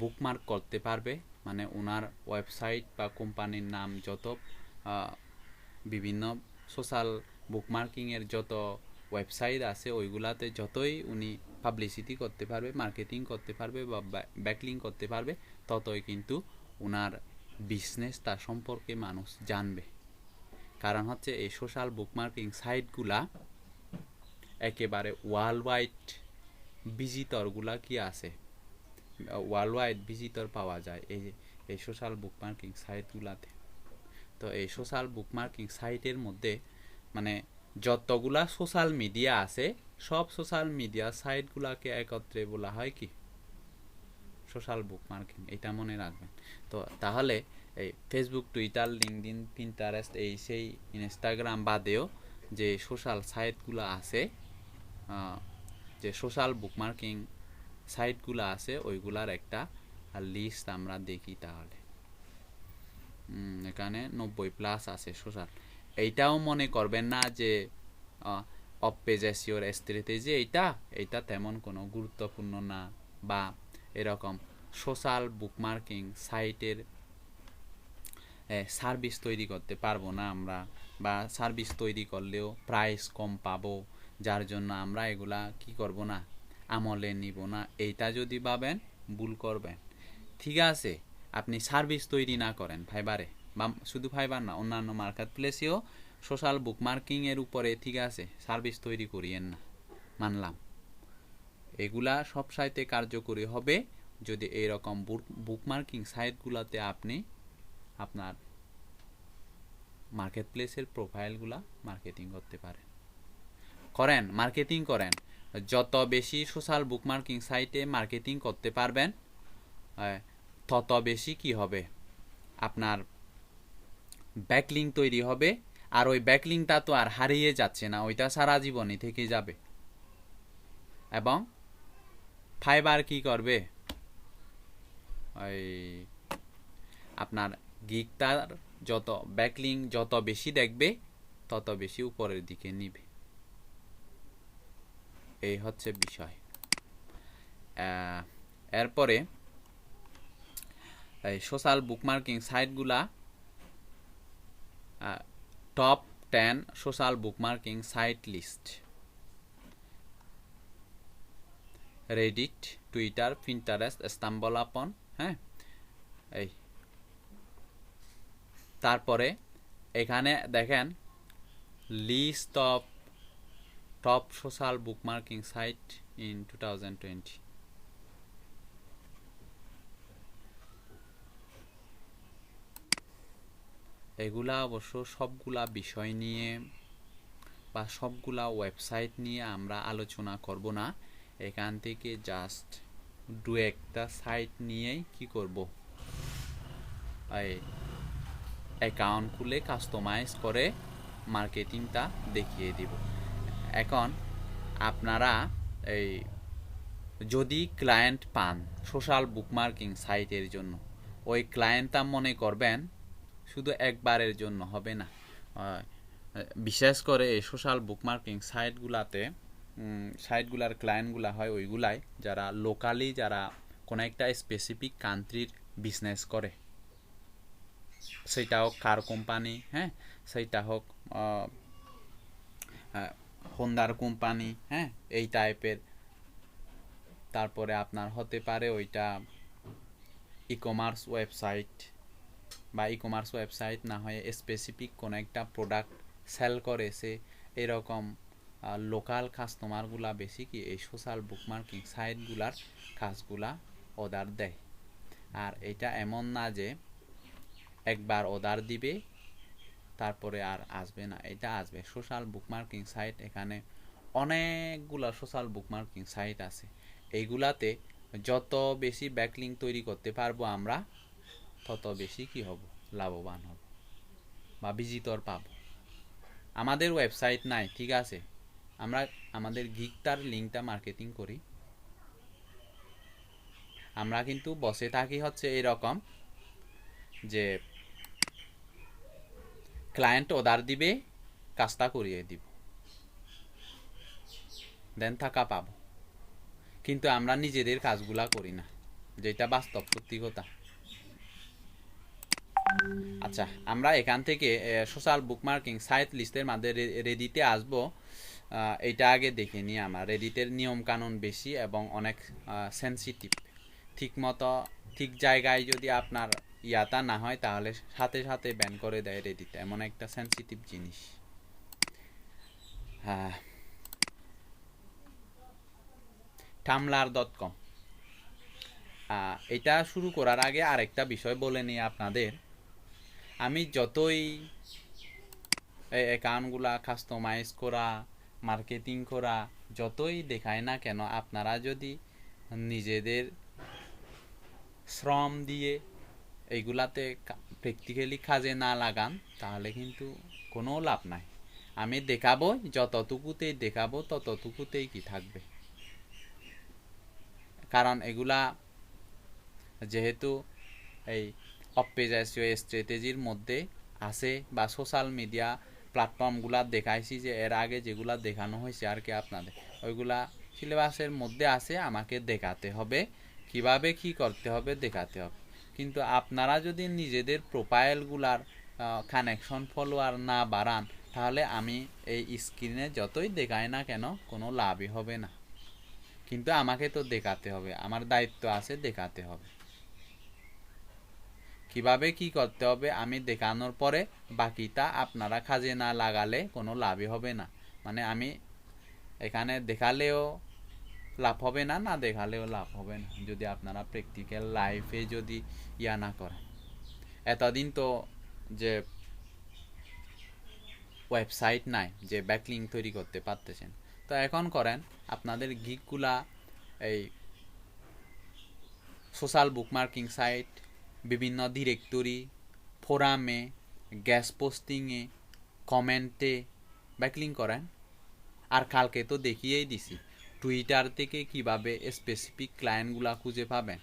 Speaker 2: বুকমার্ক করতে পারবে, মানে ওনার ওয়েবসাইট বা কোম্পানির নাম যত বিভিন্ন সোশ্যাল বুকমার্কিংয়ের যত ওয়েবসাইট আছে ওইগুলাতে যতই উনি পাবলিসিটি করতে পারবে, মার্কেটিং করতে পারবে বা ব্যাকলিং করতে পারবে, ততই কিন্তু ওনার বিজনেসটা সম্পর্কে মানুষ জানবে। কারণ হচ্ছে এই সোশ্যাল বুকমার্কিং সাইটগুলা একেবারে ওয়ার্ল্ড ওয়াইড ভিজিটরগুলা কি আছে, ওয়ার্ল্ড ওয়াইড ভিজিটর পাওয়া যায় এই সোশ্যাল বুকমার্কিং সাইটগুলাতে। তো এই সোশ্যাল বুকমার্কিং সাইটের মধ্যে মানে যতগুলা সোশ্যাল মিডিয়া আছে, সব সোশ্যাল মিডিয়া সাইটগুলাকে একত্রে বলা হয় কি সোশ্যাল বুকমার্কিং, এটা মনে রাখবেন। তো তাহলে এই ফেসবুক, টুইটার, লিঙ্কডইন, পিন্টারেস্ট, এই সেই ইনস্টাগ্রাম বাদেও যে সোশ্যাল সাইটগুলো আছে, যে সোশ্যাল বুকমার্কিং সাইটগুলো আছে, ওইগুলার একটা লিস্ট আমরা দেখি। তাহলে এখানে 90+ আছে সোশ্যাল। এইটাও মনে করবেন না যে অপেজাসিওর স্ট্র্যাটেজি এইটা তেমন কোনো গুরুত্বপূর্ণ না, বা এরকম সোশ্যাল বুকমার্কিং সাইটের সার্ভিস তৈরি করতে পারবো না আমরা, বা সার্ভিস তৈরি করলেও প্রাইস কম পাবো, যার জন্য আমরা এগুলা কি করব না, আমলে নিব না, এইটা যদি ভাবেন ভুল করবেন। ঠিক আছে, আপনি সার্ভিস তৈরি না করেন ফাইবারে, বা শুধু ফাইবার না, অন্যান্য মার্কেট প্লেসেও সোশ্যাল বুকমার্কিং এর উপরে ঠিক আছে সার্ভিস তৈরি করিয়েন না, মানলাম। এগুলা সব সাইটে কার্যকরী হবে যদি এইরকম বুকমার্কিং সাইটগুলোতে আপনি আপনার মার্কেট প্লেসের প্রোফাইলগুলা মার্কেটিং করতে করেন, মার্কেটিং করেন। যত বেশি সোশ্যাল বুকমার্কিং সাইটে মার্কেটিং করতে পারবেন, তত বেশি কি হবে, আপনার ব্যাকলিঙ্ক তৈরি হবে। আর ওই ব্যাকলিঙ্কটা তো আর হারিয়ে যাচ্ছে না, ওইটা সারা জীবনই থেকে যাবে। এবং ফাইবার কি করবে, ওই আপনার গিগটার যত ব্যাকলিঙ্ক যত বেশি দেখবে তত বেশি উপরের দিকে নিবে। এই হচ্ছে বিষয়। এরপরে এই সোশ্যাল বুকমার্কিং সাইটগুলা, top 10 social bookmarking site list, Reddit, Twitter, Pinterest, StumbleUpon, হ্যাঁ। এই তারপরে এখানে দেখেন list of top social bookmarking site in 2020। এগুলা অবশ্য সবগুলা বিষয় নিয়ে বা সবগুলা ওয়েবসাইট নিয়ে আমরা আলোচনা করব না, এখান থেকে জাস্ট দু একটা সাইট নিয়েই কি করব, এই অ্যাকাউন্ট খুলে কাস্টমাইজ করে মার্কেটিংটা দেখিয়ে দিব। এখন আপনারা এই যদি ক্লায়েন্ট পান সোশ্যাল বুকমার্কিং সাইটের জন্য, ওই ক্লায়েন্টটা মনে করবেন শুধু একবারের জন্য হবে না। বিশেষ করে এই সোশ্যাল বুকমার্কিং সাইটগুলার ক্লায়েন্টগুলা হয় ওইগুলাই যারা লোকালি, যারা কোনো একটা স্পেসিফিক কান্ট্রির বিজনেস করে, সেটা হোক কার কোম্পানি, হ্যাঁ, সেটা হোক হোন্ডার কোম্পানি, হ্যাঁ, এই টাইপের। তারপরে আপনার হতে পারে ওইটা ই কমার্স ওয়েবসাইট, বা ই কমার্স ওয়েবসাইট না হয়ে স্পেসিফিক কোনো একটা প্রোডাক্ট সেল করে সে, এরকম লোকাল কাস্টমারগুলা বেশি কি এই সোশ্যাল বুকমার্কিং সাইটগুলার কাজগুলা অর্ডার দেয়। আর এটা এমন না যে একবার অর্ডার দিবে তারপরে আর আসবে না, এটা আসবে। সোশ্যাল বুকমার্কিং সাইট, এখানে অনেকগুলা সোশ্যাল বুকমার্কিং সাইট আছে, এইগুলাতে যত বেশি ব্যাকলিঙ্ক তৈরি করতে পারবো আমরা, তত বেশি কি হব, লাভবান হব বা ভিজিটর পাব। আমাদের ওয়েবসাইট নাই, ঠিক আছে, আমরা আমাদের গিগটার লিঙ্কটা মার্কেটিং করি। আমরা কিন্তু বসে থাকি হচ্ছে এরকম যে ক্লায়েন্ট অর্ডার দিবে, কাজটা করিয়ে দিব, দেন টাকা পাবো, কিন্তু আমরা নিজেদের কাজগুলা করি না, যেটা বাস্তব সত্যি কথা। আচ্ছা, আমরা এখান থেকে সোশ্যাল বুকমার্কিং সাইট লিস্টের মধ্যে রেডিতে আসবো। এটা আগে দেখে নিই। আমার রেডিটের নিয়ম কানুন বেশি এবং অনেক সেন্সিটিভ। ঠিক জায়গায় যদি আপনার ইয়াটা না হয় তাহলে সাথে সাথে ব্যান করে দেয় রেডিট, এমন একটা সেন্সিটিভ জিনিস। tumblr.com, এটা শুরু করার আগে আরেকটা বিষয় বলে নিই আপনাদের। আমি যতই অ্যাকাউন্টগুলা কাস্টমাইজ করা, মার্কেটিং করা যতই দেখায় না কেন, আপনারা যদি নিজেদের শ্রম দিয়ে এইগুলাতে প্র্যাকটিক্যালি কাজে না লাগান তাহলে কিন্তু কোনো লাভ নাই। আমি দেখাবো, যতটুকুতেই দেখাবো ততটুকুতেই কি থাকবে, কারণ এগুলা যেহেতু এই অপেজাসীয় স্ট্র্যাটেজির মধ্যে আছে বা সোশ্যাল মিডিয়া প্ল্যাটফর্মগুলা দেখাইছি যে এর আগে যেগুলা দেখানো হয়েছে আর কি আপনাদের, ওইগুলা সিলেবাসের মধ্যে আছে, আমাকে দেখাতে হবে, কিভাবে কি করতে হবে দেখাতে হবে। কিন্তু আপনারা যদি নিজেদের প্রোফাইলগুলার কানেকশন ফলোয়ার না বাড়ান, তাহলে আমি এই স্ক্রিনে যতই দেখাই না কেন কোনো লাভই হবে না। কিন্তু আমাকে তো দেখাতে হবে, আমার দায়িত্ব আছে দেখাতে হবে। কিভাবে কি করতে হবে আমি দেখানোর পরে বাকিটা আপনারা কাজে না লাগালে কোনো লাভই হবে না। মানে আমি এখানে দেখালেও লাভ হবে না, না দেখালেও লাভ হবে না, যদি আপনারা প্র্যাকটিক্যাল লাইফে যদি ইয়া না করেন। এতদিন তো যে ওয়েবসাইট নাই যে ব্যাকলিং তৈরি করতে পারতেছেন, তো এখন করেন। আপনাদের গিগগুলা এই সোশ্যাল বুকমার্কিং সাইট, বিভিন্ন ডিরেক্টরি, ফোরামে, গ্যাস পোস্টিংয়ে, কমেন্টে ব্যাকলিং করেন। আর কালকে তো দেখিয়েই দিছি টুইটার থেকে কিভাবে স্পেসিফিক ক্লায়েন্টগুলা খুঁজে পাবেন।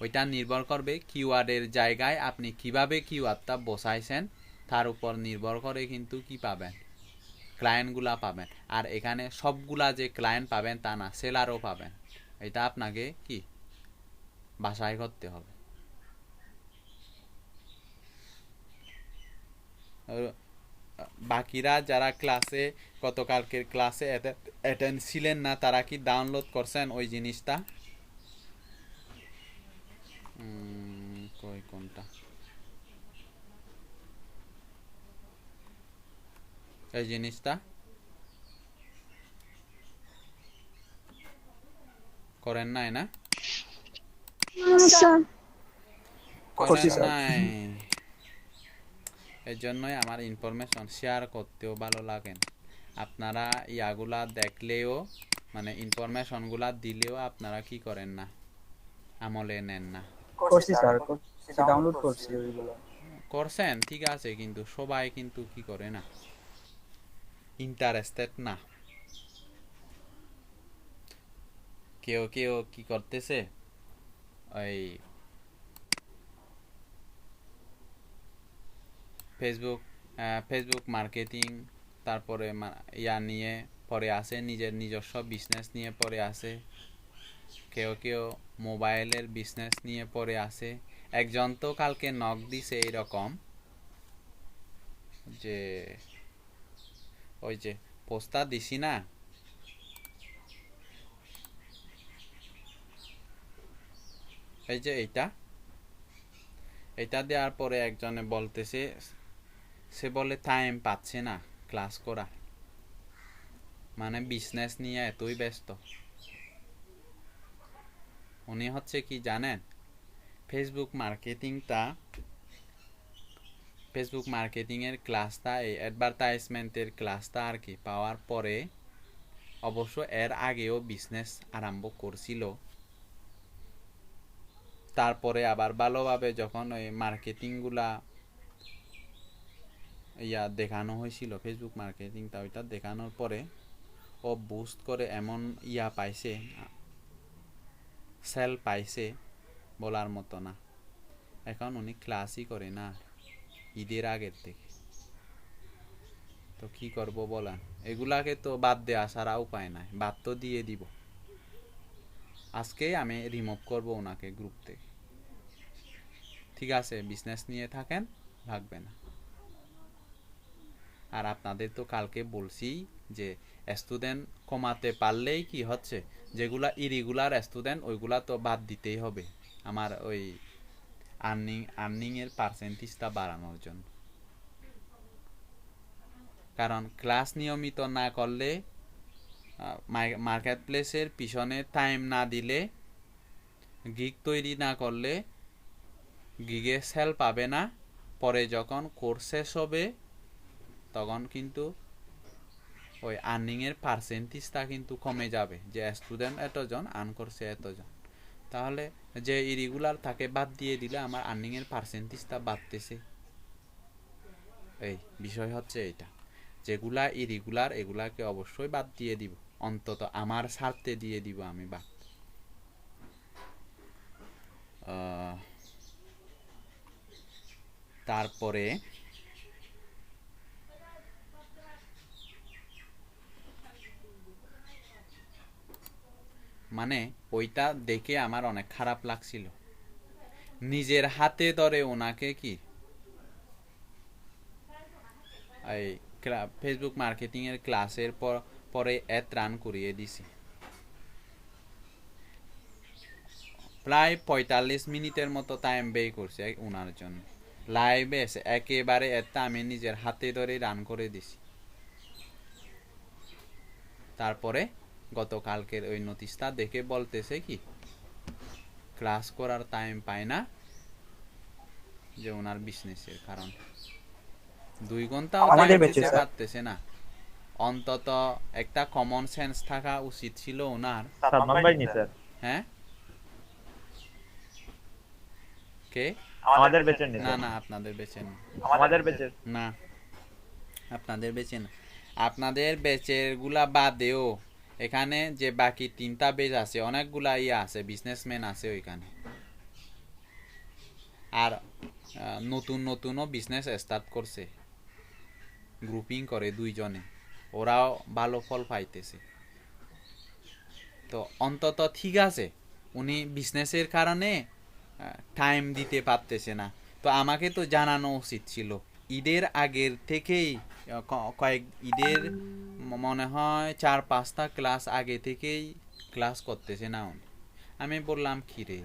Speaker 2: ওইটা নির্ভর করবে কিওয়ার্ডের জায়গায় আপনি কিভাবে কিওয়ার্ডটা বসাইছেন, তার উপর নির্ভর করে কিন্তু কি পাবেন, ক্লায়েন্টগুলা পাবেন। আর এখানে সবগুলা যে ক্লায়েন্ট পাবেন তা না, সেলারও পাবেন। এটা আপনাকে কি বাছাই করতে হবে। বাকিরা যারা ক্লাসে গতকালকের ক্লাসে অ্যাটেন্ড ছিলেন না, তারা কি ডাউনলোড করছেন ওই জিনিসটা? কোনটা এই জিনিসটা করেন নাই না? করেন নাই। এই জন্যই আমার ইনফরমেশন শেয়ার করতেও ভালো লাগে না। আপনারা ইয়াগুলা দেখলেও মানে ইনফরমেশনগুলা দিলেও আপনারা কি করেন না, আমলে নেন না।
Speaker 4: করছি স্যার, ডাউনলোড করছি ওইগুলো।
Speaker 2: করছেন ঠিক আছে, কিন্তু সবাই কিন্তু কি করে না, ইন্টারেস্টেড না। কেউ কেউ কি করতেছে, ওই ফেসবুক মার্কেটিং, তারপরে ইয়া নিয়ে পরে আসে, নিজস্ব বিজনেস নিয়ে পরে আসে, কেউ কেউ মোবাইলের বিজনেস নিয়ে পরে আসে। একজন তো কালকে নক দিছে এইরকম যে ওই যে পোস্টার দিছি না, এই যে এইটা দেওয়ার পরে একজনে বলতেছে, সে বলে টাইম পাচ্ছে না ক্লাস করা, মানে বিজনেস নিয়ে এতই ব্যস্ত। উনি হচ্ছে কি জানেন, ফেসবুক মার্কেটিংয়ের ক্লাসটা, এই অ্যাডভার্টাইজমেন্টের ক্লাসটা আর কি পাওয়ার পরে, অবশ্য এর আগেও বিজনেস আরম্ভ করছিল, তারপরে আবার ভালোভাবে যখন ওই মার্কেটিংগুলা দেখানো হয়েছিল, ফেসবুক মার্কেটিংটা ওইটা দেখানোর পরে ও বুস্ট করে এমন পাইছে, সেল পাইছে বলার মতো না। এখন উনি ক্লাসই করে না ঈদের আগের থেকে। তো কি করব বলেন, এগুলাকে তো বাদ দেওয়া ছাড়া উপায় নাই, বাদ তো দিয়ে দিব। আজকেই আমি রিমুভ করব ওনাকে গ্রুপ থেকে। ঠিক আছে, বিজনেস নিয়ে থাকেন, ভাগবে না। আর আপনাদের তো কালকে বলছি যে স্টুডেন্ট কমাতে পারলেই কি হচ্ছে, যেগুলা ইরেগুলার স্টুডেন্ট ওইগুলা তো বাদ দিতেই হবে আমার ওই আর্নিং এর পার্সেন্টেজটা বাড়ানোর জন্য। কারণ ক্লাস নিয়মিত না করলে, মার্কেট প্লেসের পিছনে টাইম না দিলে, গিগ তৈরি না করলে গিগে সেল পাবে না। পরে যখন কোর্স শেষ হবে তখন কিন্তু ওই আর্নিংয়ের পার্সেন্টেজটা কিন্তু কমে যাবে, যে স্টুডেন্ট এতজন আর্ন করছে এতজন, তাহলে যে ইরেগুলার তাকে বাদ দিয়ে দিলে আমার আর্নিংয়ের পার্সেন্টেজটা বাড়তেছে। এই বিষয় হচ্ছে এটা, যেগুলা ইরেগুলার এগুলাকে অবশ্যই বাদ দিয়ে দিব, অন্তত আমার স্বার্থে দিয়ে দিব আমি বাদ। তারপরে মানে ওইটা দেখে আমার অনেক খারাপ লাগছিল। নিজের হাতে ধরে ওনাকে কি এই ফেসবুক মার্কেটিং এর ক্লাসের পরে অ্যাড রান করিয়ে দিছি। প্রায় 45 মিনিটের মতো টাইম ব্যয় করছে ওনার জন্য। লাইভে এসে একেবারে এটা আমি নিজের হাতে ধরে রান করে দিছি। তারপরে গতকালকের ওই নোটিশটা দেখে বলতেছে কি ক্লাস করার টাইম পায় না, যে ওনার বিজনেসের কারণ 2 ঘন্টা
Speaker 4: আমাদের ব্যাচে
Speaker 2: দিতে
Speaker 4: স্যার।
Speaker 2: পারতেছে না। অন্তত একটা কমন সেন্স থাকা উচিত ছিল ওনার।
Speaker 5: সালমান ভাই নি স্যার,
Speaker 2: হ্যাঁ, কে?
Speaker 5: আমাদের বেচেন নি
Speaker 2: না
Speaker 5: স্যার,
Speaker 2: না, আপনাদের বেচেন
Speaker 5: আমাদের বেচেন
Speaker 2: না, আপনাদের বেচেন। আপনাদের বেচের গুলা বাদেও এখানে যে বাকি 3টা বেচ আছে, অনেকগুলা ইয়ে আছে, বিজনেসম্যান আছে ওইখানে। আর নতুন নতুনও বিজনেস স্টার্ট করছে, গ্রুপিং করে 2 জনে, ওরাও ভালো ফল পাইতেছে। তো অন্তত ঠিক আছে, উনি বিজনেসের কারণে টাইম দিতে পারতেছে না। তো আমাকে তো জানানো উচিত ছিল ঈদের আগের থেকেই, কয়েক ঈদের মনে হয় 4-5টা ক্লাস আগে থেকেই ক্লাস করতেছে না উনি। আমি বললাম কি রে,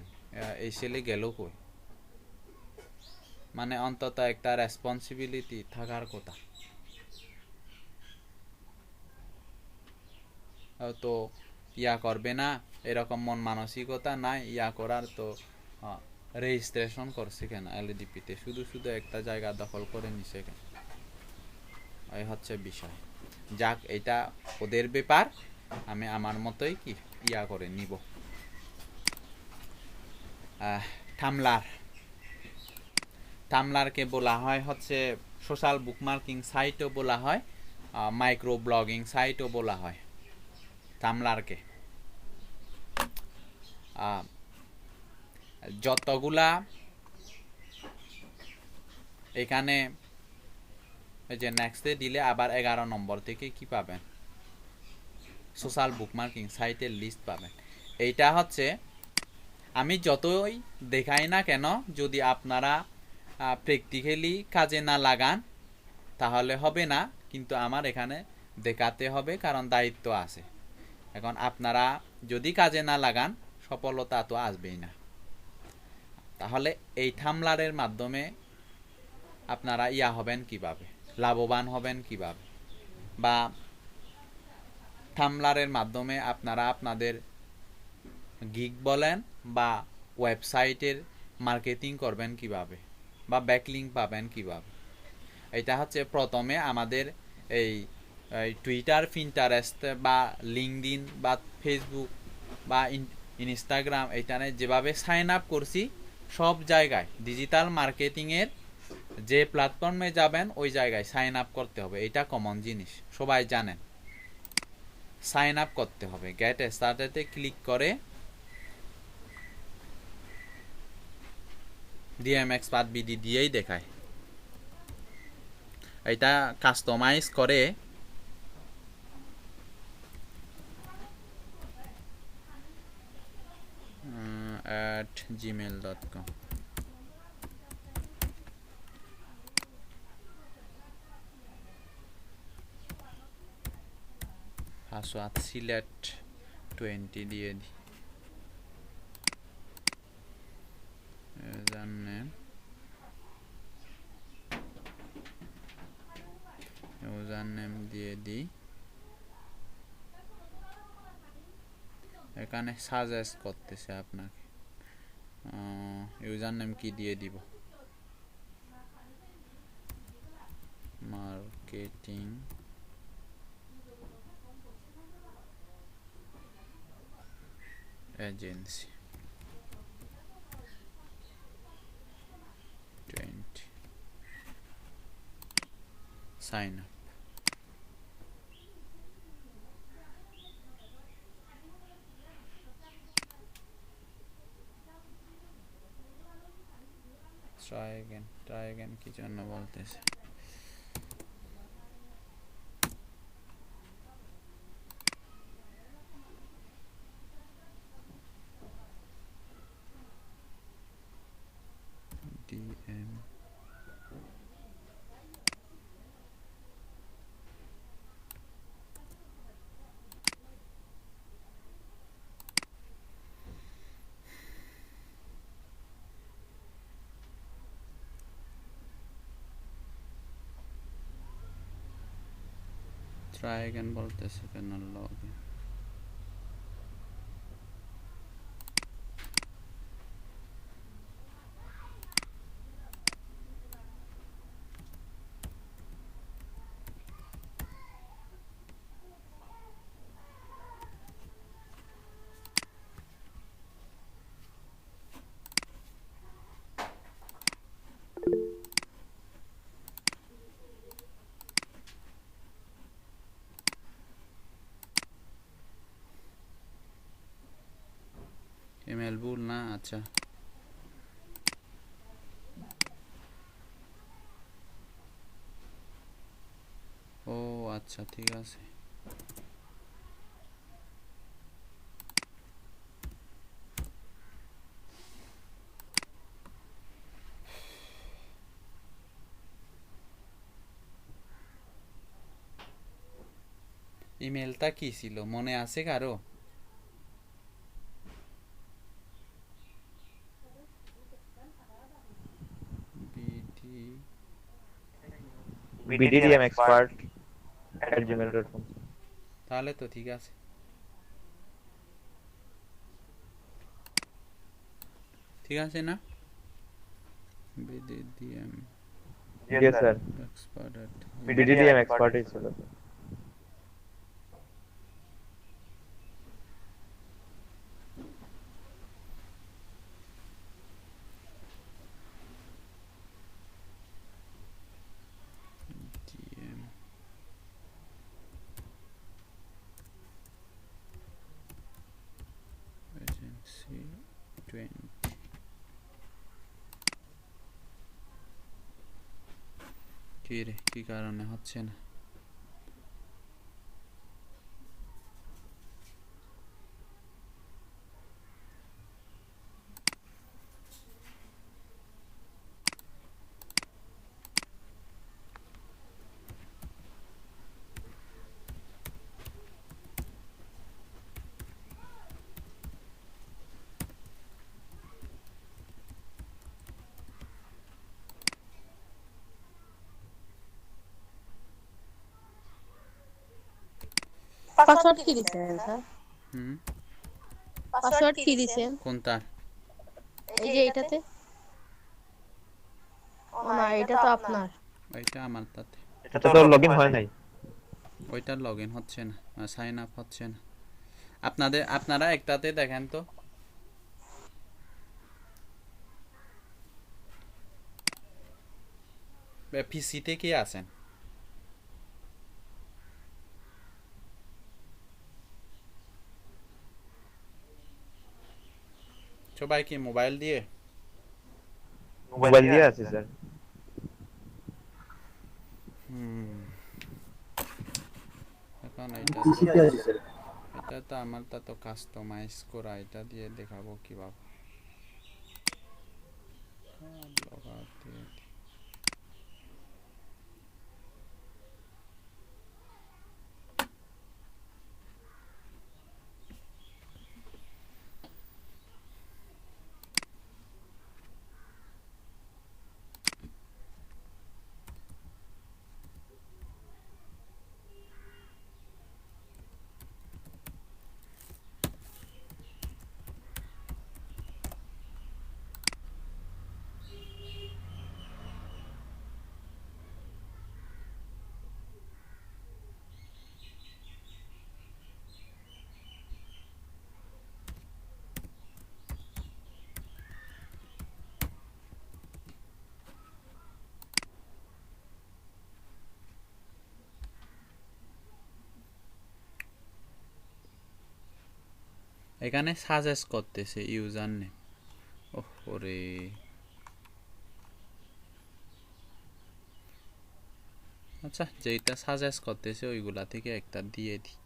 Speaker 2: এই ছেলে গেল কই? মানে অন্তত একটা রেসপন্সিবিলিটি থাকার কথা। তো ইয়া করবে না, এরকম মন মানসিকতা নাই ইয়া করার। তো রেজিস্ট্রেশন করছে কেন এলডিপিতে? শুধু শুধু একটা জায়গা দখল করে নিছে কেন? এই হচ্ছে বিষয়। যাক, এটা ওদের ব্যাপার, আমি আমার মতোই কি ইয়া করে নিব। থামলারকে বলা হয় হচ্ছে সোশ্যাল বুকমার্কিং সাইটও বলা হয়, মাইক্রো ব্লগিং সাইটও বলা হয় থামলারকে। যতগুলা এখানে এই যে নেক্সটে দিলে আবার 11 নম্বর থেকে কি পাবেন? সোশ্যাল বুকমার্কিং সাইটের লিস্ট পাবেন। এইটা হচ্ছে আমি যতই দেখাই না কেন, যদি আপনারা প্র্যাকটিক্যালি কাজে না লাগান তাহলে হবে না, কিন্তু আমার এখানে দেখাতে হবে, কারণ দায়িত্ব আছে। এখন আপনারা যদি কাজে না লাগান সফলতা তো আসবেই না। তাহলে এই থামলারের মাধ্যমে আপনারা ইয়া হবেন কিভাবে, লাভবান হবেন কিভাবে, বা থামলারের মাধ্যমে আপনারা আপনাদের গিগ বলেন বা ওয়েবসাইটের মার্কেটিং করবেন কিভাবে, বা ব্যাকলিঙ্ক পাবেন কিভাবে। এটা হচ্ছে প্রথমে আমাদের এই টুইটার, পিন্টারেস্ট বা লিঙ্কডইন বা ফেসবুক বা ইনস্টাগ্রাম, এইখানে যেভাবে সাইন আপ করছি সব জায়গায় ডিজিটাল মার্কেটিংয়ের যে প্ল্যাটফর্মে যাবেন ওই জায়গায় সাইন আপ করতে হবে। এটা কমন জিনিস, সবাই জানেন। সাইন আপ করতে হবে। গেট স্টার্টেডে ক্লিক করে ডিএম এক্সপার্ট বিডি দিয়েই দেখায়। এটা কাস্টমাইজ করে @gmail.com। পাসওয়ার্ড সিলেক্ট 20 দিয়ে দি। ইউজার নেম দিয়ে দিই। এখানে সাজেস্ট করতেছে আপনাকে ইউজার নেম কি দিয়ে দিব। Marketing agency 20। Sign up. Try again কি জন্য বলতেছে? BDM try again বলতেছে কেন login ইমেল ভুল না আচ্ছা ও আচ্ছা ঠিক আছে ইমেলটা কি ছিল মনে আছে কারো বিডি
Speaker 5: bddmexpert@gmail.com
Speaker 2: তাহলে তো ঠিক আছে ঠিক আছে না BDM
Speaker 5: yes sir
Speaker 2: expert
Speaker 5: bddmexpert ছিল
Speaker 2: DM agency 20 কি রে কি কারণে হচ্ছে না
Speaker 1: পাসওয়ার্ড কি দিছেন স্যার
Speaker 2: হুম
Speaker 1: পাসওয়ার্ড কি দিছেন
Speaker 2: কোনটা
Speaker 1: এই যে এটাতে ও না এটা তো আপনার
Speaker 2: ওইটা আমার তাতে
Speaker 5: এটা তো লগইন হয় নাই
Speaker 2: ওইটার লগইন হচ্ছে না সাইন আপ হচ্ছে না আপনারা একটাতে দেখেন তো পিসিতে কি আছেন সবাই কি মোবাইল দিয়ে
Speaker 5: মোবাইল দিয়ে আছে স্যার
Speaker 2: এখন এটা
Speaker 3: পিসিতে আছে স্যার
Speaker 2: এটা তো আমারটা তো কাস্টমাইজ করা এটা দিয়ে দেখাবো কিভাবে লগাতে এখানে সাজেস্ট করতেছে ইউজার নেম ওরে আচ্ছা যেটা সাজেস্ট করতেছে ওইগুলা থেকে একটা দিয়ে দিই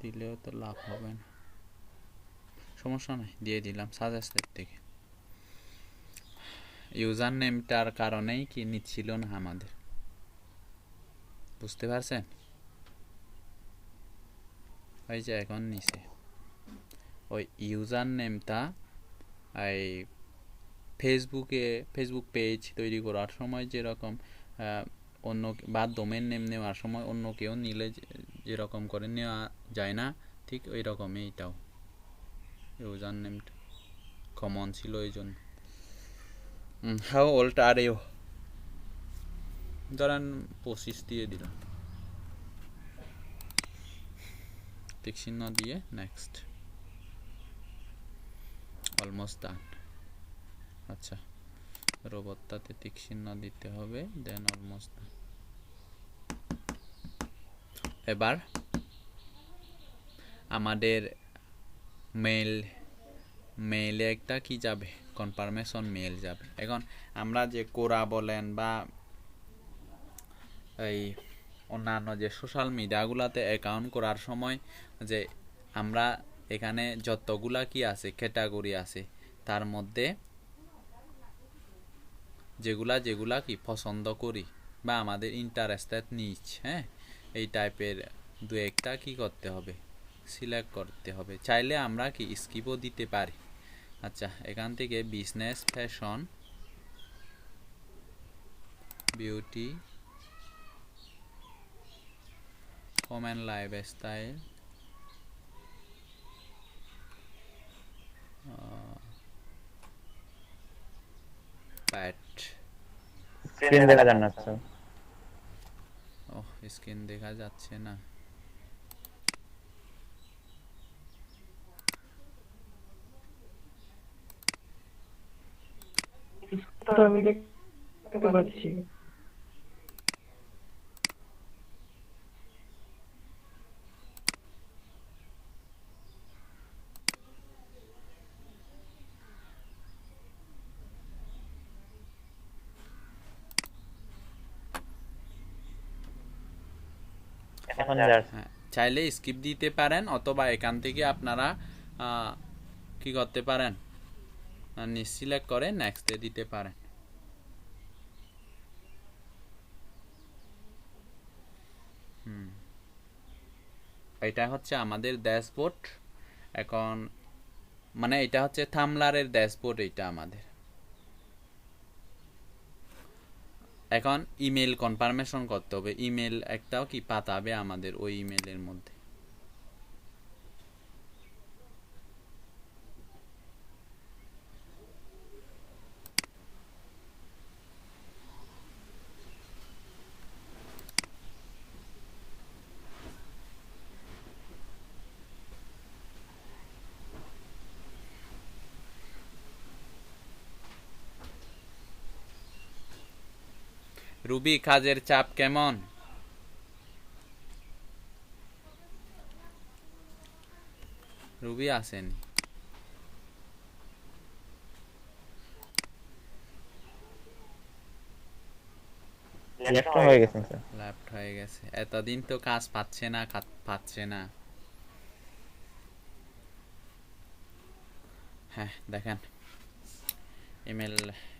Speaker 2: দিলেও তো লাভ হবে না সমস্যা নাই দিয়ে দিলাম সাজেস্টের থেকে ইউজার নেমটার কারণেই কি নিচ্ছিল না আমাদের, বুঝতে পারছেন? ওই যে এখন নিচে ওই ইউজার নেমটা এই ফেসবুক পেজ তৈরি করার সময় যেরকম অন্য বা ডোমেন নেম নেওয়ার সময় অন্য কেউ নিলে যেরকম করে নেওয়া যায় না, ঠিক ওই রকমই এটাও ইউজার নেমটা কমন ছিল এই জন্য। হাউ ওল্ড আর ইউ, ধরেন 25 দিয়ে দিলাম, টিক চিহ্ন দিয়ে নেক্সট, অলমোস্ট ডান। আচ্ছা, রোবটটাতে টিক চিহ্ন দিতে হবে, দেন অলমোস্ট ডান। এবার আমাদের মেইলে একটা কি যাবে, কনফার্মেশন মেইল যাবে। এখন আমরা যে কোরা বলেন বা এই অন্যান্য যে সোশ্যাল মিডিয়াগুলোতে অ্যাকাউন্ট করার সময় যে আমরা এখানে যতগুলা কি আছে ক্যাটাগরি আছে, তার মধ্যে যেগুলা কি পছন্দ করি বা আমাদের ইন্টারেস্টেড নিচ, হ্যাঁ, এই টাইপের দু একটা কি করতে হবে, সিলেক্ট করতে হবে। চাইলে আমরা কি স্কিপও দিতে পারি। আচ্ছা, এখান থেকে business, fashion, beauty, home and lifestyle, Pat,
Speaker 5: screen দেখা যান না স্যার।
Speaker 2: ওহ, স্ক্রিন দেখা যাচ্ছে না।
Speaker 6: আমি দেখতে পাচ্ছি।
Speaker 5: এখন যার
Speaker 2: হ্যাঁ, চাইলে স্কিপ দিতে পারেন অথবা এখান থেকে আপনারা কি করতে পারেন, সিলেক্ট করে নেক্সটে দিতে পারেন। এটা হচ্ছে আমাদের ড্যাশবোর্ড। এখন মানে এটা হচ্ছে থামলারের ড্যাশবোর্ড, এটা আমাদের। এখন ইমেল কনফার্মেশন করতে হবে, ইমেল একটাও কি পাঠাবে আমাদের ওই ইমেলের মধ্যে। রুবি, কাজের চাপ কেমন? রুবি আসেন?
Speaker 5: লেফট হয়ে গেছে স্যার।
Speaker 2: লেফট হয়ে গেছে, এতদিন তো কাজ পাচ্ছে না। হ্যাঁ, দেখেন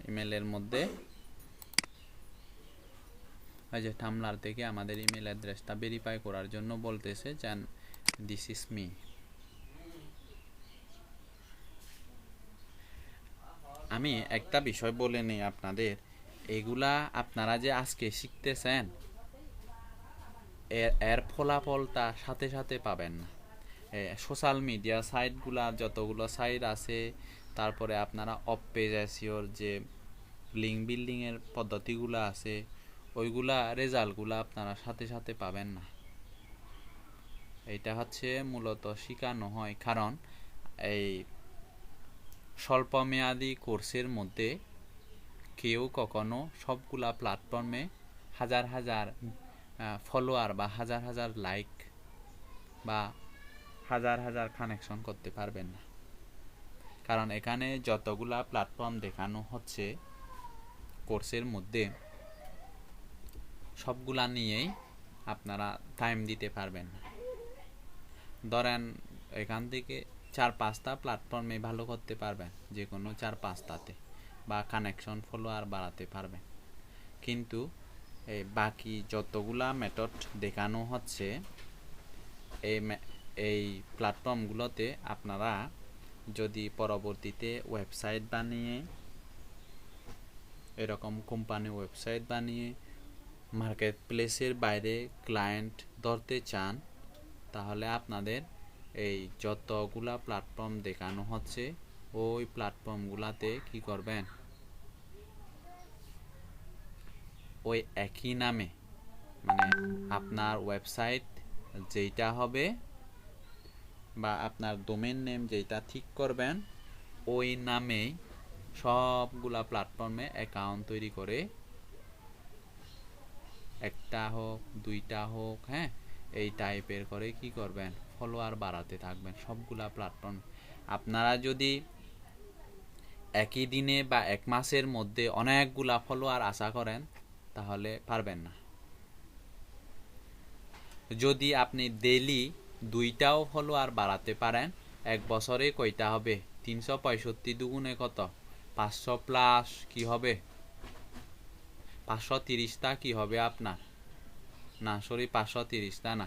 Speaker 2: ইমেলের মধ্যে ওই যে থামলার থেকে আমাদের ইমেল অ্যাড্রেসটা ভেরিফাই করার জন্য বলতেছে যেন দিস ইজ মি। আমি একটা বিষয় বলে নেই আপনাদের, এগুলা আপনারা যে আজকে শিখতেছেন এর ফলাফলটা সাথে সাথে পাবেন না। সোশ্যাল মিডিয়া সাইটগুলা যতগুলো সাইট আছে, তারপরে আপনারা অফ পেজ এসইওর যে লিঙ্ক বিল্ডিংয়ের পদ্ধতিগুলো আছে, ওইগুলা রেজাল্টগুলো আপনারা সাথে সাথে পাবেন না। এটা হচ্ছে মূলত শেখানো হয়, কারণ এই স্বল্পমেয়াদী কোর্সের মধ্যে কেউ কখনো সবগুলা প্ল্যাটফর্মে হাজার হাজার ফলোয়ার বা হাজার হাজার লাইক বা হাজার হাজার কানেকশন করতে পারবেন না। কারণ এখানে যতগুলা প্ল্যাটফর্ম দেখানো হচ্ছে কোর্সের মধ্যে, সবগুলা নিয়েই আপনারা টাইম দিতে পারবেন না। ধরেন এখান থেকে 4-5টা প্ল্যাটফর্মে ভালো করতে পারবেন, যে কোনো 4-5টাতে, বা কানেকশন ফলোয়ার বাড়াতে পারবেন। কিন্তু এই বাকি যতগুলা মেথড দেখানো হচ্ছে এই প্ল্যাটফর্মগুলোতে আপনারা যদি পরবর্তীতে ওয়েবসাইট বানিয়ে এরকম কোম্পানি ওয়েবসাইট বানিয়ে মার্কেট প্লেসের বাইরে ক্লায়েন্ট ধরতে চান, তাহলে আপনাদের এই যতগুলা প্ল্যাটফর্ম দেখানো হচ্ছে ওই প্ল্যাটফর্মগুলাতে কি করবেন, ওই একই নামে মানে আপনার ওয়েবসাইট যেটা হবে বা আপনার ডোমেন নেম যেটা ঠিক করবেন ওই নামেই সবগুলা প্ল্যাটফর্মে অ্যাকাউন্ট তৈরি করে, একটা হোক দুইটা হোক, হ্যাঁ, এই টাইপের করে কি করবেন, ফলোয়ার বাড়াতে থাকবেন সবগুলা প্ল্যাটফর্ম। আপনারা যদি একই দিনে বা এক মাসের মধ্যে অনেকগুলা ফলোয়ার আশা করেন তাহলে পারবেন না। যদি আপনি ডেইলি দুইটাও ফলোয়ার বাড়াতে পারেন, এক বছরে কয়টা হবে, 365 দুগুণে কত, 500 প্লাস কি হবে, 530টা কি হবে আপনার, না সরি 530টা না,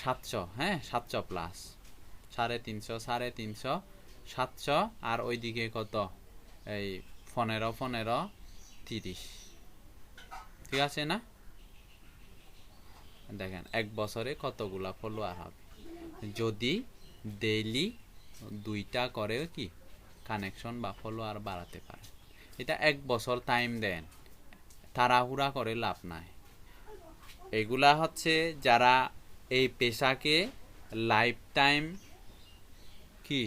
Speaker 2: 700, হ্যাঁ 700 প্লাস 350 700 আর ওইদিকে কত, এই 15 30, ঠিক আছে না? দেখেন এক বছরে কতগুলা ফলোয়ার হবে যদি ডেইলি দুইটা করে কি কানেকশন বা ফলোয়ার বাড়াতে পারে। এটা এক বছর টাইম দেন, তাড়াহুড়া করে লাভ নাই। এগুলা হচ্ছে যারা এই পেশাকে লাইফ টাইম কি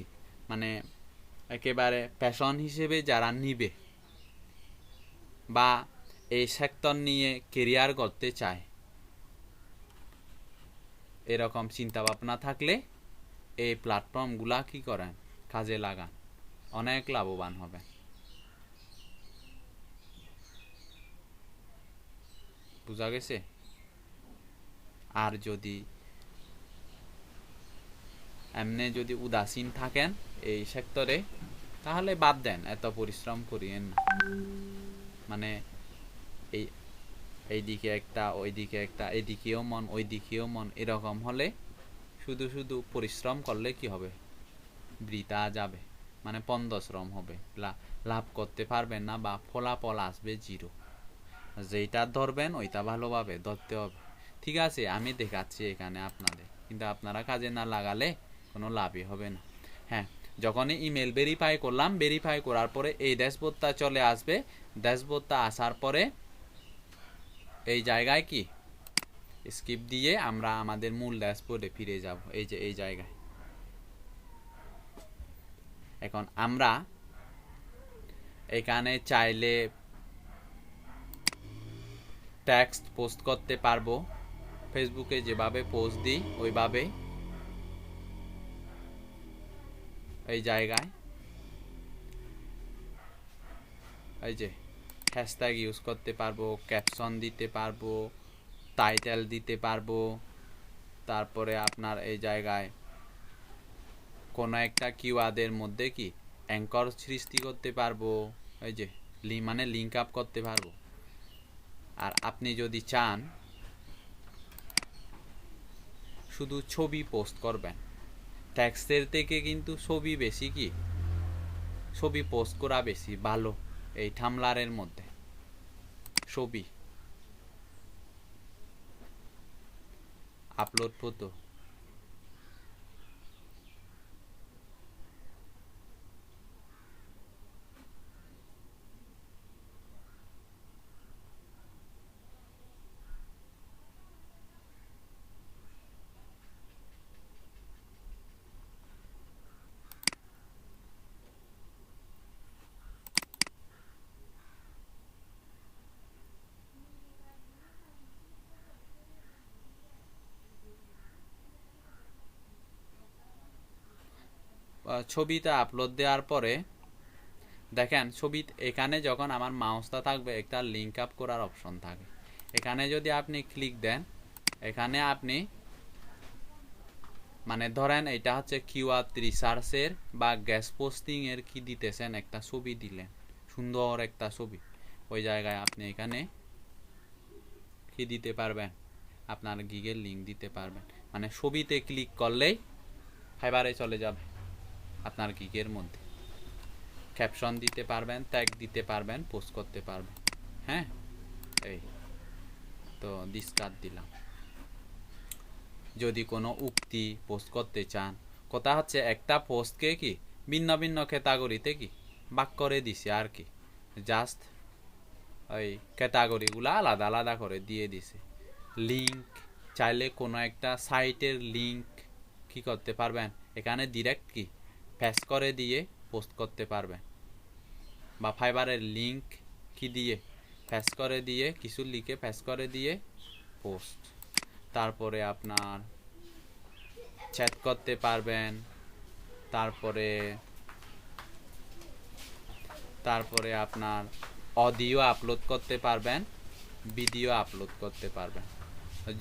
Speaker 2: মানে একেবারে প্যাশন হিসেবে যারা নিবে বা এই সেক্টর নিয়ে কেরিয়ার করতে চায়, এরকম চিন্তা ভাবনা থাকলে এই প্ল্যাটফর্মগুলা কি করেন, কাজে লাগান, অনেক লাভবান হবেন। বুঝা গেছে? আর যদি এমনি যদি উদাসীন থাকেন এই সেক্টরে তাহলে বাদ দেন, এত পরিশ্রম করিয়েন না। মানে এই এইদিকে একটা ওইদিকে একটা, এদিকেও মন ওইদিকেও মন, এরকম হলে শুধু শুধু পরিশ্রম করলে কি হবে, বৃথা যাবে, মানে পন্দশ্রম হবে, লাভ করতে পারবেন না বা ফলাফল আসবে জিরো। যেটা ধরবেন ওইটা ভালোভাবে ধরতে হবে। ঠিক আছে, আমি দেখাচ্ছি এখানে আপনাদের, কিন্তু আপনারা কাজে না লাগালে কোনো লাভই হবে না। হ্যাঁ, যখনই ইমেল ভেরিফাই করলাম, ভেরিফাই করার পরে এই ড্যাশবোর্ডটা চলে আসবে। ড্যাশবোর্ডটা আসার পরে এই জায়গায় কি স্কিপ দিয়ে আমরা আমাদের মূল ড্যাশবোর্ডে ফিরে যাব। এই যে এই জায়গায় এখন আমরা এখানে চাইলে টেক্সট পোস্ট করতে পারবো, ফেসবুকে যেভাবে পোস্ট দিই ওইভাবে এই জায়গায় এই যে হ্যাশট্যাগ ইউজ করতে পারবো, ক্যাপশন দিতে পারবো, টাইটেল দিতে পারবো, তারপরে আপনার এই জায়গায় কোনো একটা কিওয়ার্ডের মধ্যে কি অ্যাঙ্কর সৃষ্টি করতে পারবো, এই যে মানে লিঙ্ক আপ করতে পারবো। আর আপনি যদি চান শুধু ছবি পোস্ট করবেন, টেক্সটের থেকে কিন্তু ছবি বেশি কি, ছবি পোস্ট করা বেশি ভালো। এই থাম্বলারের মধ্যে ছবি আপলোড ফটো, ছবিটা আপলোড দেওয়ার পরে দেখেন ছবি এখানে যখন আমার মাউসটা থাকবে একটা লিঙ্ক আপ করার অপশন থাকে। এখানে যদি আপনি ক্লিক দেন, এখানে আপনি মানে ধরেন এটা হচ্ছে কিওয়ার্ড রিসার্চের বা গ্যাস পোস্টিং এর কি দিতেছেন, একটা ছবি দিলেন, সুন্দর একটা ছবি, ওই জায়গায় আপনি এখানে কি দিতে পারবেন, আপনার গিগের লিঙ্ক দিতে পারবেন। মানে ছবিতে ক্লিক করলেই ফাইবারে চলে যাবে আপনার গিগের মধ্যে। ক্যাপশন দিতে পারবেন, ট্যাগ দিতে পারবেন, পোস্ট করতে পারবেন। হ্যাঁ, এই তো ডিসকার্ড দিলাম। যদি কোনো উক্তি পোস্ট করতে চান, কথা হচ্ছে একটা পোস্টকে কি ভিন্ন ভিন্ন ক্যাটাগরিতে কি ভাগ করে দিছে আর কি, জাস্ট ওই ক্যাটাগরিগুলো আলাদা আলাদা করে দিয়ে দিছে। লিঙ্ক চাইলে কোনো একটা সাইটের লিঙ্ক কি করতে পারবেন, এখানে ডিরেক্ট কি পেস্ট করে দিয়ে পোস্ট করতে পারবেন, বা ফাইবারের লিঙ্ক কি দিয়ে পেস্ট করে দিয়ে কিছু লিখে পেস্ট করে দিয়ে পোস্ট। তারপরে আপনার চ্যাট করতে পারবেন, তারপরে আপনার অডিও আপলোড করতে পারবেন, ভিডিও আপলোড করতে পারবেন।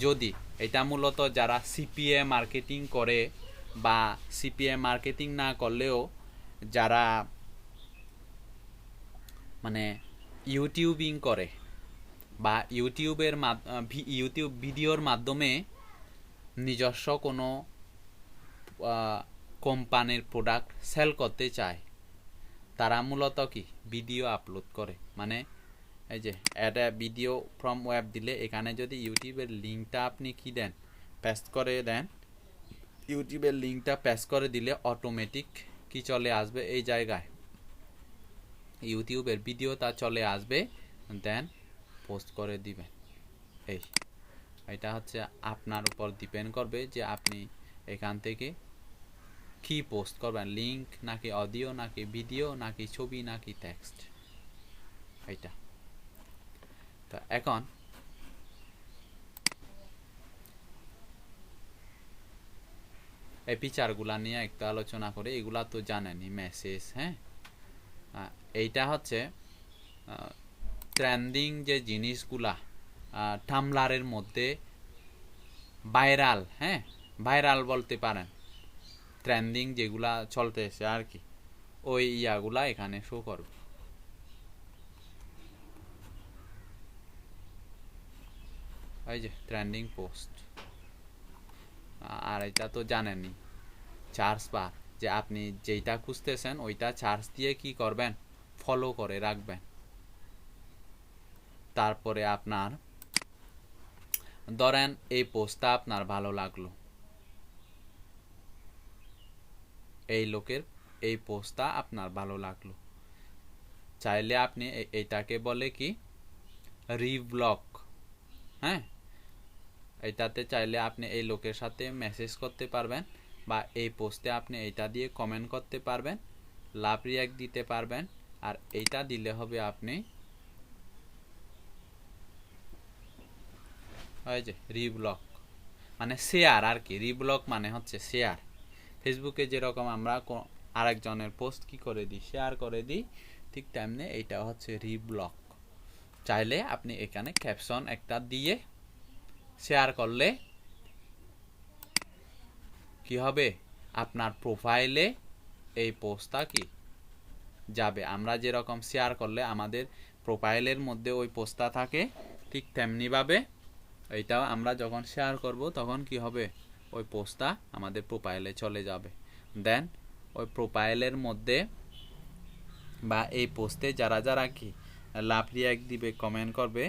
Speaker 2: যদি এটা মূলত যারা সিপিএ মার্কেটিং করে বা সিপিএ মার্কেটিং না করলেও যারা মানে ইউটিউবিং করে বা ইউটিউব ভিডিওর মাধ্যমে নিজস্ব কোনো কোম্পানির প্রোডাক্ট সেল করতে চায়, তারা মূলত কি ভিডিও আপলোড করে। মানে এই যে add a video from web দিলে এখানে যদি ইউটিউবের লিঙ্কটা আপনি কি দেন, পেস্ট করে দেন, ইউটিউবের লিঙ্কটা পেস্ট করে দিলে অটোমেটিক কি চলে আসবে, এই জায়গায় ইউটিউবের ভিডিওটা চলে আসবে, দেন পোস্ট করে দিবেন। এটা হচ্ছে আপনার উপর ডিপেন্ড করবে যে আপনি এখান থেকে কি পোস্ট করবেন, লিঙ্ক নাকি অডিও নাকি ভিডিও নাকি ছবি নাকি টেক্সট। এটা তো এখন এই ফিচারগুলা নিয়ে একটু আলোচনা করে, এগুলা তো জানেনই, মেসেজ। হ্যাঁ, এইটা হচ্ছে ট্রেন্ডিং যে জিনিসগুলা টামলারের মধ্যে ভাইরাল, হ্যাঁ ভাইরাল বলতে পারেন, ট্রেন্ডিং যেগুলা চলতেছে আর কি, ওই ইয়াগুলা এখানে শো করবে। এই যে ট্রেন্ডিং পোস্ট। আর এটা তো জানেনই, চার্জ বার, যে আপনি যেটা খুঁজতেছেন ওইটা চার্জ দিয়ে কি করবেন, ফলো করে রাখবেন। তারপরে আপনার ধরেন এই পোস্টটা আপনার ভালো লাগলো, এই লোকের এই পোস্টটা আপনার ভালো লাগলো, চাইলে আপনি এটাকে বলে কি রিব্লক। হ্যাঁ, এটাতে চাইলে আপনি এই লোকের সাথে মেসেজ করতে পারবেন, বা এই পোস্টে আপনি এইটা দিয়ে কমেন্ট করতে পারবেন, লাভ রিয়াক্ট দিতে পারবেন। আর এইটা দিলে হবে আপনি ওই যে রিব্লক, মানে শেয়ার আর কি। রিব্লক মানে হচ্ছে শেয়ার। ফেসবুকে যেরকম আমরা আরেকজনের পোস্ট কি করে দিই, শেয়ার করে দিই, ঠিক তেমনি এইটা হচ্ছে রিব্লক। চাইলে আপনি এখানে ক্যাপশন একটা দিয়ে শেয়ার করলে কি হবে, আপনার প্রোফাইলে এই পোস্টটা কি যাবে। আমরা যেরকম শেয়ার করলে আমাদের প্রোফাইলের মধ্যে ওই পোস্টটা থাকে, ঠিক তেমনিভাবে এইটাও আমরা যখন শেয়ার করব তখন কি হবে, ওই পোস্টটা আমাদের প্রোফাইলে চলে যাবে। দেন ওই প্রোফাইলের মধ্যে বা এই পোস্টে যারা যারা কি লাভ রিয়াক্ট দিবে, কমেন্ট করবে,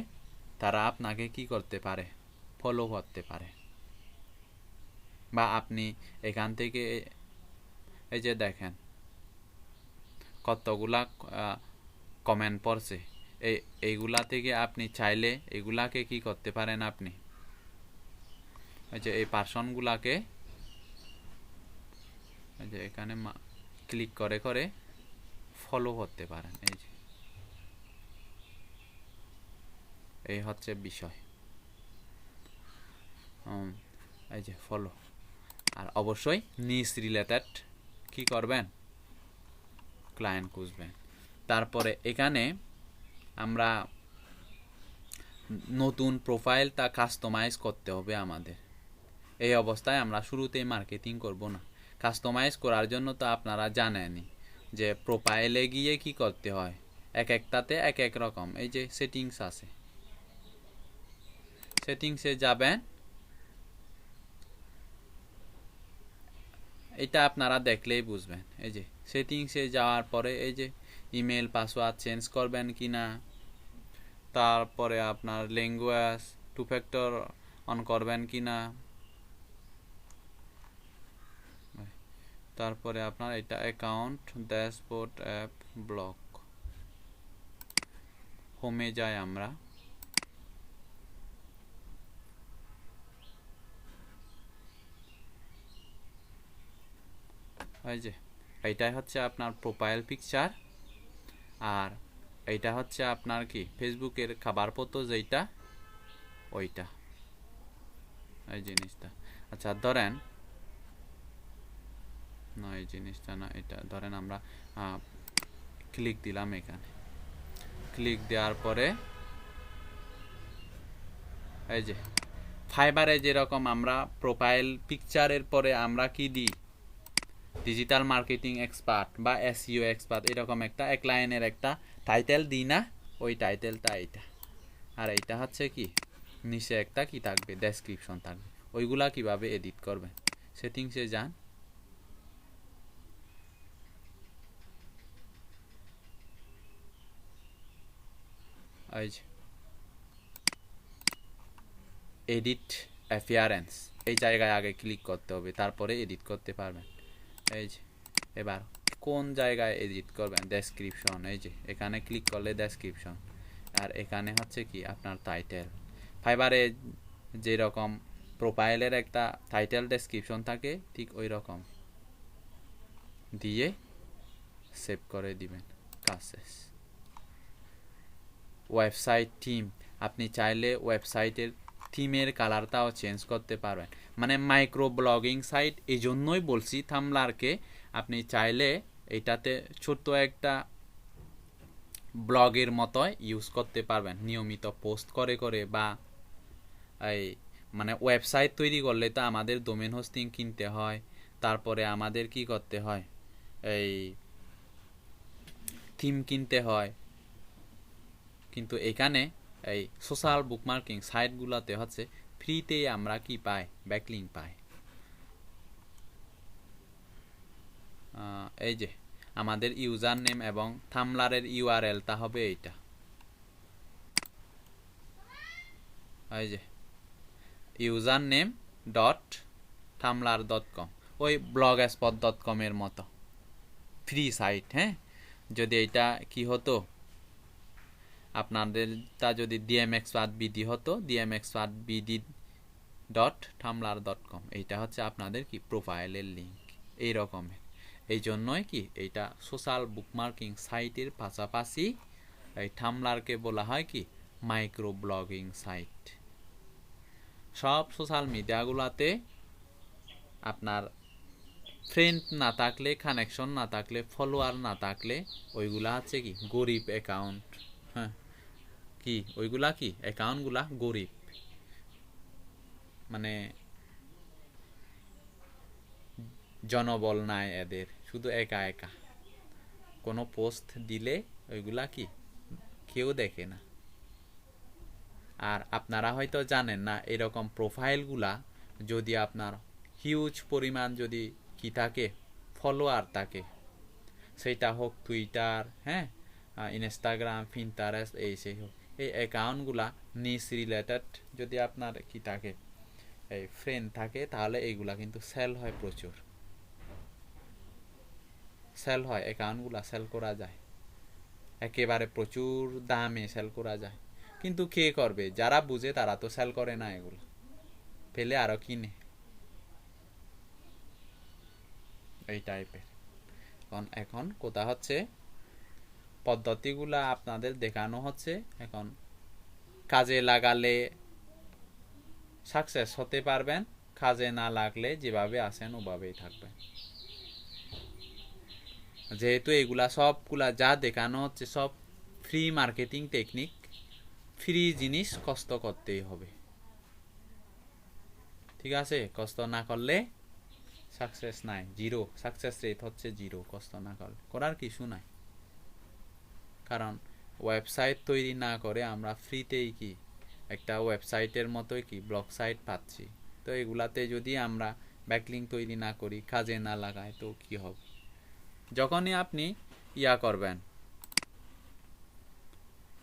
Speaker 2: তারা আপনাকে কি করতে পারে, ফলো করতে পারে। বা আপনি এখান থেকে এই যে দেখেন কতগুলা কমেন্ট পড়ছে, এইগুলা থেকে আপনি চাইলে এগুলাকে কি করতে পারেন, আপনি এই যে এই পার্সনগুলাকে এই যে এখানে ক্লিক করে করে ফলো করতে পারেন। এই যে এই হচ্ছে বিষয়, এই যে ফলো। আর অবশ্যই নিজ রিলেটেড কি করবেন, ক্লায়েন্ট খুঁজবেন। তারপরে এখানে আমরা নতুন প্রোফাইলটা কাস্টমাইজ করতে হবে আমাদের। এই অবস্থায় আমরা শুরুতেই মার্কেটিং করব না। কাস্টমাইজ করার জন্য তো আপনারা জানেনই যে প্রোফাইলে গিয়ে কি করতে হয়, এক একটাতে এক এক রকম। এই যে সেটিংস আছে, সেটিংসে যাবেন, এটা আপনারা দেখলেই বুঝবেন। এই যে সেটিংসে যাওয়ার পরে এই যে ইমেল পাসওয়ার্ড চেঞ্জ করবেন কিনা, তারপরে আপনার ল্যাঙ্গুয়েজ 2 ফ্যাক্টর অন করবেন কিনা, তারপরে আপনার এটা অ্যাকাউন্ট ড্যাশবোর্ড অ্যাপ ব্লক। হোমে যাই আমরা, এই যে এইটাই হচ্ছে আপনার প্রোফাইল পিকচার, আর এইটা হচ্ছে আপনার কি ফেসবুকের খাবার পত্র যেটা ওইটা, এই জিনিসটা। আচ্ছা ধরেন না এই জিনিসটা না, এটা ধরেন আমরা ক্লিক দিলাম, এখানে ক্লিক দেওয়ার পরে এই যে ফাইবারে যেরকম আমরা প্রোফাইল পিকচারের পরে আমরা কি দিই, ডিজিটাল মার্কেটিং এক্সপার্ট বা এসইও এক্সপার্ট, এরকম একটা এক লাইনের একটা টাইটেল দিই না, ওই টাইটেলটা এইটা। আর এইটা হচ্ছে কি নিচে একটা কি থাকবে, ডেসক্রিপশন থাকবে। ওইগুলা কিভাবে এডিট করবেন, সেটিংসে যান, এই যে এডিট অ্যাপিয়ারেন্স, এই জায়গায় আগে ক্লিক করতে হবে, তারপরে এডিট করতে পারবেন। এই যে এবার কোন জায়গায় এডিট করবেন, ডেসক্রিপশন, এই যে এখানে ক্লিক করলে ডেসক্রিপশন, আর এখানে হচ্ছে কি আপনার টাইটেল। ফাইবারে যেরকম প্রোফাইলের একটা টাইটেল ডেসক্রিপশন থাকে, ঠিক ওই রকম দিয়ে সেভ করে দিবেন, কাজ শেষ। ওয়েবসাইট থিম, আপনি চাইলে ওয়েবসাইটের থিমের কালারটাও চেঞ্জ করতে পারবেন। মানে মাইক্রো ব্লগিং সাইট, এই জন্যই বলছি থাম্বলারকে আপনি চাইলে এটাতে ছোট্ট একটা ব্লগের মতো ইউজ করতে পারবেন, নিয়মিত পোস্ট করে করে। বা এই মানে ওয়েবসাইট তৈরি করলে তো আমাদের ডোমেন হোস্টিং কিনতে হয়, তারপরে আমাদের কি করতে হয়, এই থিম কিনতে হয়। কিন্তু এখানে এই সোশ্যাল বুকমার্কিং সাইটগুলোতে হচ্ছে ফ্রিতেই আমরা কি পাই, ব্যাকলিং পাই। এই যে আমাদের ইউজার নেম এবং থাম্বলারের ইউআরএলটা হবে এইটা, এই যে ইউজার নেম ডট tumblr.com, ওই blogspot.com এর মতো ফ্রি সাইট। হ্যাঁ, যদি এটা কি হতো আপনাদেরটা যদি dmexpertbd হতো, dmexpertbd.tumblr.com, এইটা হচ্ছে আপনাদের কি প্রোফাইলের লিঙ্ক এই রকমের। এই জন্যই কি এইটা সোশ্যাল বুকমার্কিং সাইটের পাশাপাশি এই থাম্বলারকে বলা হয় কি মাইক্রো ব্লগিং সাইট। সব সোশ্যাল মিডিয়াগুলোতে আপনার ফ্রেন্ড না থাকলে, কানেকশন না থাকলে, ফলোয়ার না থাকলে ওইগুলা হচ্ছে কি গরিব অ্যাকাউন্ট। হ্যাঁ, কি ওইগুলা কি অ্যাকাউন্টগুলা গরিব, মানে জনবল নাই এদের, শুধু একা একা কোনো পোস্ট দিলে ওইগুলা কি কেউ দেখে না। আর আপনারা হয়তো জানেন না, এরকম প্রোফাইলগুলা যদি আপনার হিউজ পরিমাণ যদি কি থাকে, ফলোয়ার থাকে, সেটা হোক টুইটার, হ্যাঁ, ইনস্টাগ্রাম, পিন্টারেস্ট, এই সেই হোক, এই অ্যাকাউন্টগুলা নিজ রিলেটেড যদি আপনার কি থাকে, এই ফ্রেন্ড থাকে, তাহলে এইগুলা কিন্তু সেল হয়, প্রচুর সেল হয়, অ্যাকাউন্টগুলা সেল করা যায়, একেবারে প্রচুর দামে সেল করা যায়। কিন্তু কে করবে, যারা বুঝে তারা তো সেল করে না, এগুলো পেলে আরো কিনে, এই টাইপের। এখন কোথা হচ্ছে পদ্ধতিগুলা আপনাদের দেখানো হচ্ছে, এখন কাজে লাগালে সাকসেস হতে পারবেন, কাজে না লাগলে যেভাবে আছেন ওভাবেই থাকবেন। যেহেতু এগুলা সবগুলা যা দেখানো হচ্ছে সব ফ্রি মার্কেটিং টেকনিক, ফ্রি জিনিস কষ্ট করতেই হবে, ঠিক আছে? কষ্ট না করলে সাকসেস নাই, জিরো সাকসেস রেট হচ্ছে জিরো, কষ্ট না করলে করার কিছু নাই। কারণ ওয়েবসাইট তৈরি না করে আমরা ফ্রিতেই কি একটা ওয়েবসাইটের মতোই কি ব্লগ সাইট পাচ্ছি। তো এগুলাতে যদি আমরা ব্যাকলিঙ্ক তৈরি না করি, কাজে না লাগাই, তো কি হবে? যখনই আপনি ইয়া করবেন,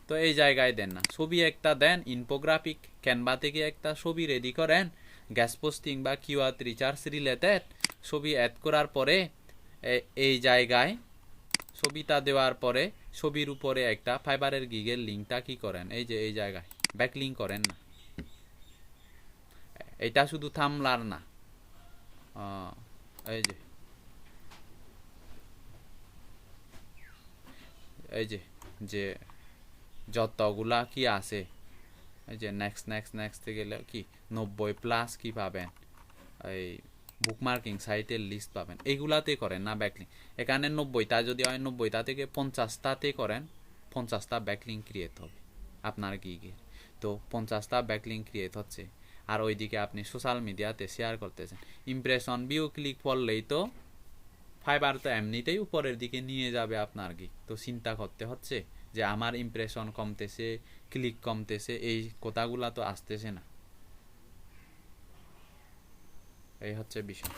Speaker 2: তো এই জায়গায় দেন না, ছবি একটা দেন, ইনফোগ্রাফিক ক্যানভা থেকে একটা ছবি রেডি করেন, গ্যাস পোস্টিং বা কিওয়ার্ড রিসার্চ রিলেটেড ছবি অ্যাড করার পরে এই জায়গায় ছবিটা দেওয়ার পরে ছবির উপরে একটা ফাইবারের গিগের লিঙ্কটা কি করেন, এই যে এই জায়গায় ব্যাকলিঙ্ক করেন না। এটা শুধু থামলার না, এই যে এই যে যে যতগুলা কি আছে, এই যে নেক্সট নেক্সট নেক্সট গেলে কি 90+ কি পাবেন, এই বুকমার্কিং সাইটের লিস্ট পাবেন, এইগুলাতে করেন না ব্যাকলিঙ্ক। এখানে 90টা যদি হয়, 90টা থেকে 50টাতে করেন, 50টা ব্যাকলিঙ্ক ক্রিয়েট হবে আপনার গিগে। তো 50টা ব্যাকলিঙ্ক ক্রিয়েট হচ্ছে, আর ওইদিকে আপনি সোশ্যাল মিডিয়াতে শেয়ার করতেছেন। ইমপ্রেশন ভিউ ক্লিক করলেই তো ফাইবার তো এমনিতেই উপরের দিকে নিয়ে যাবে আপনার গিগ। তো চিন্তা করতে হচ্ছে যে আমার ইমপ্রেশন কমতেছে, ক্লিক কমতেছে, এই কথাগুলা তো আসতেছে না। এই হচ্ছে বিষয়।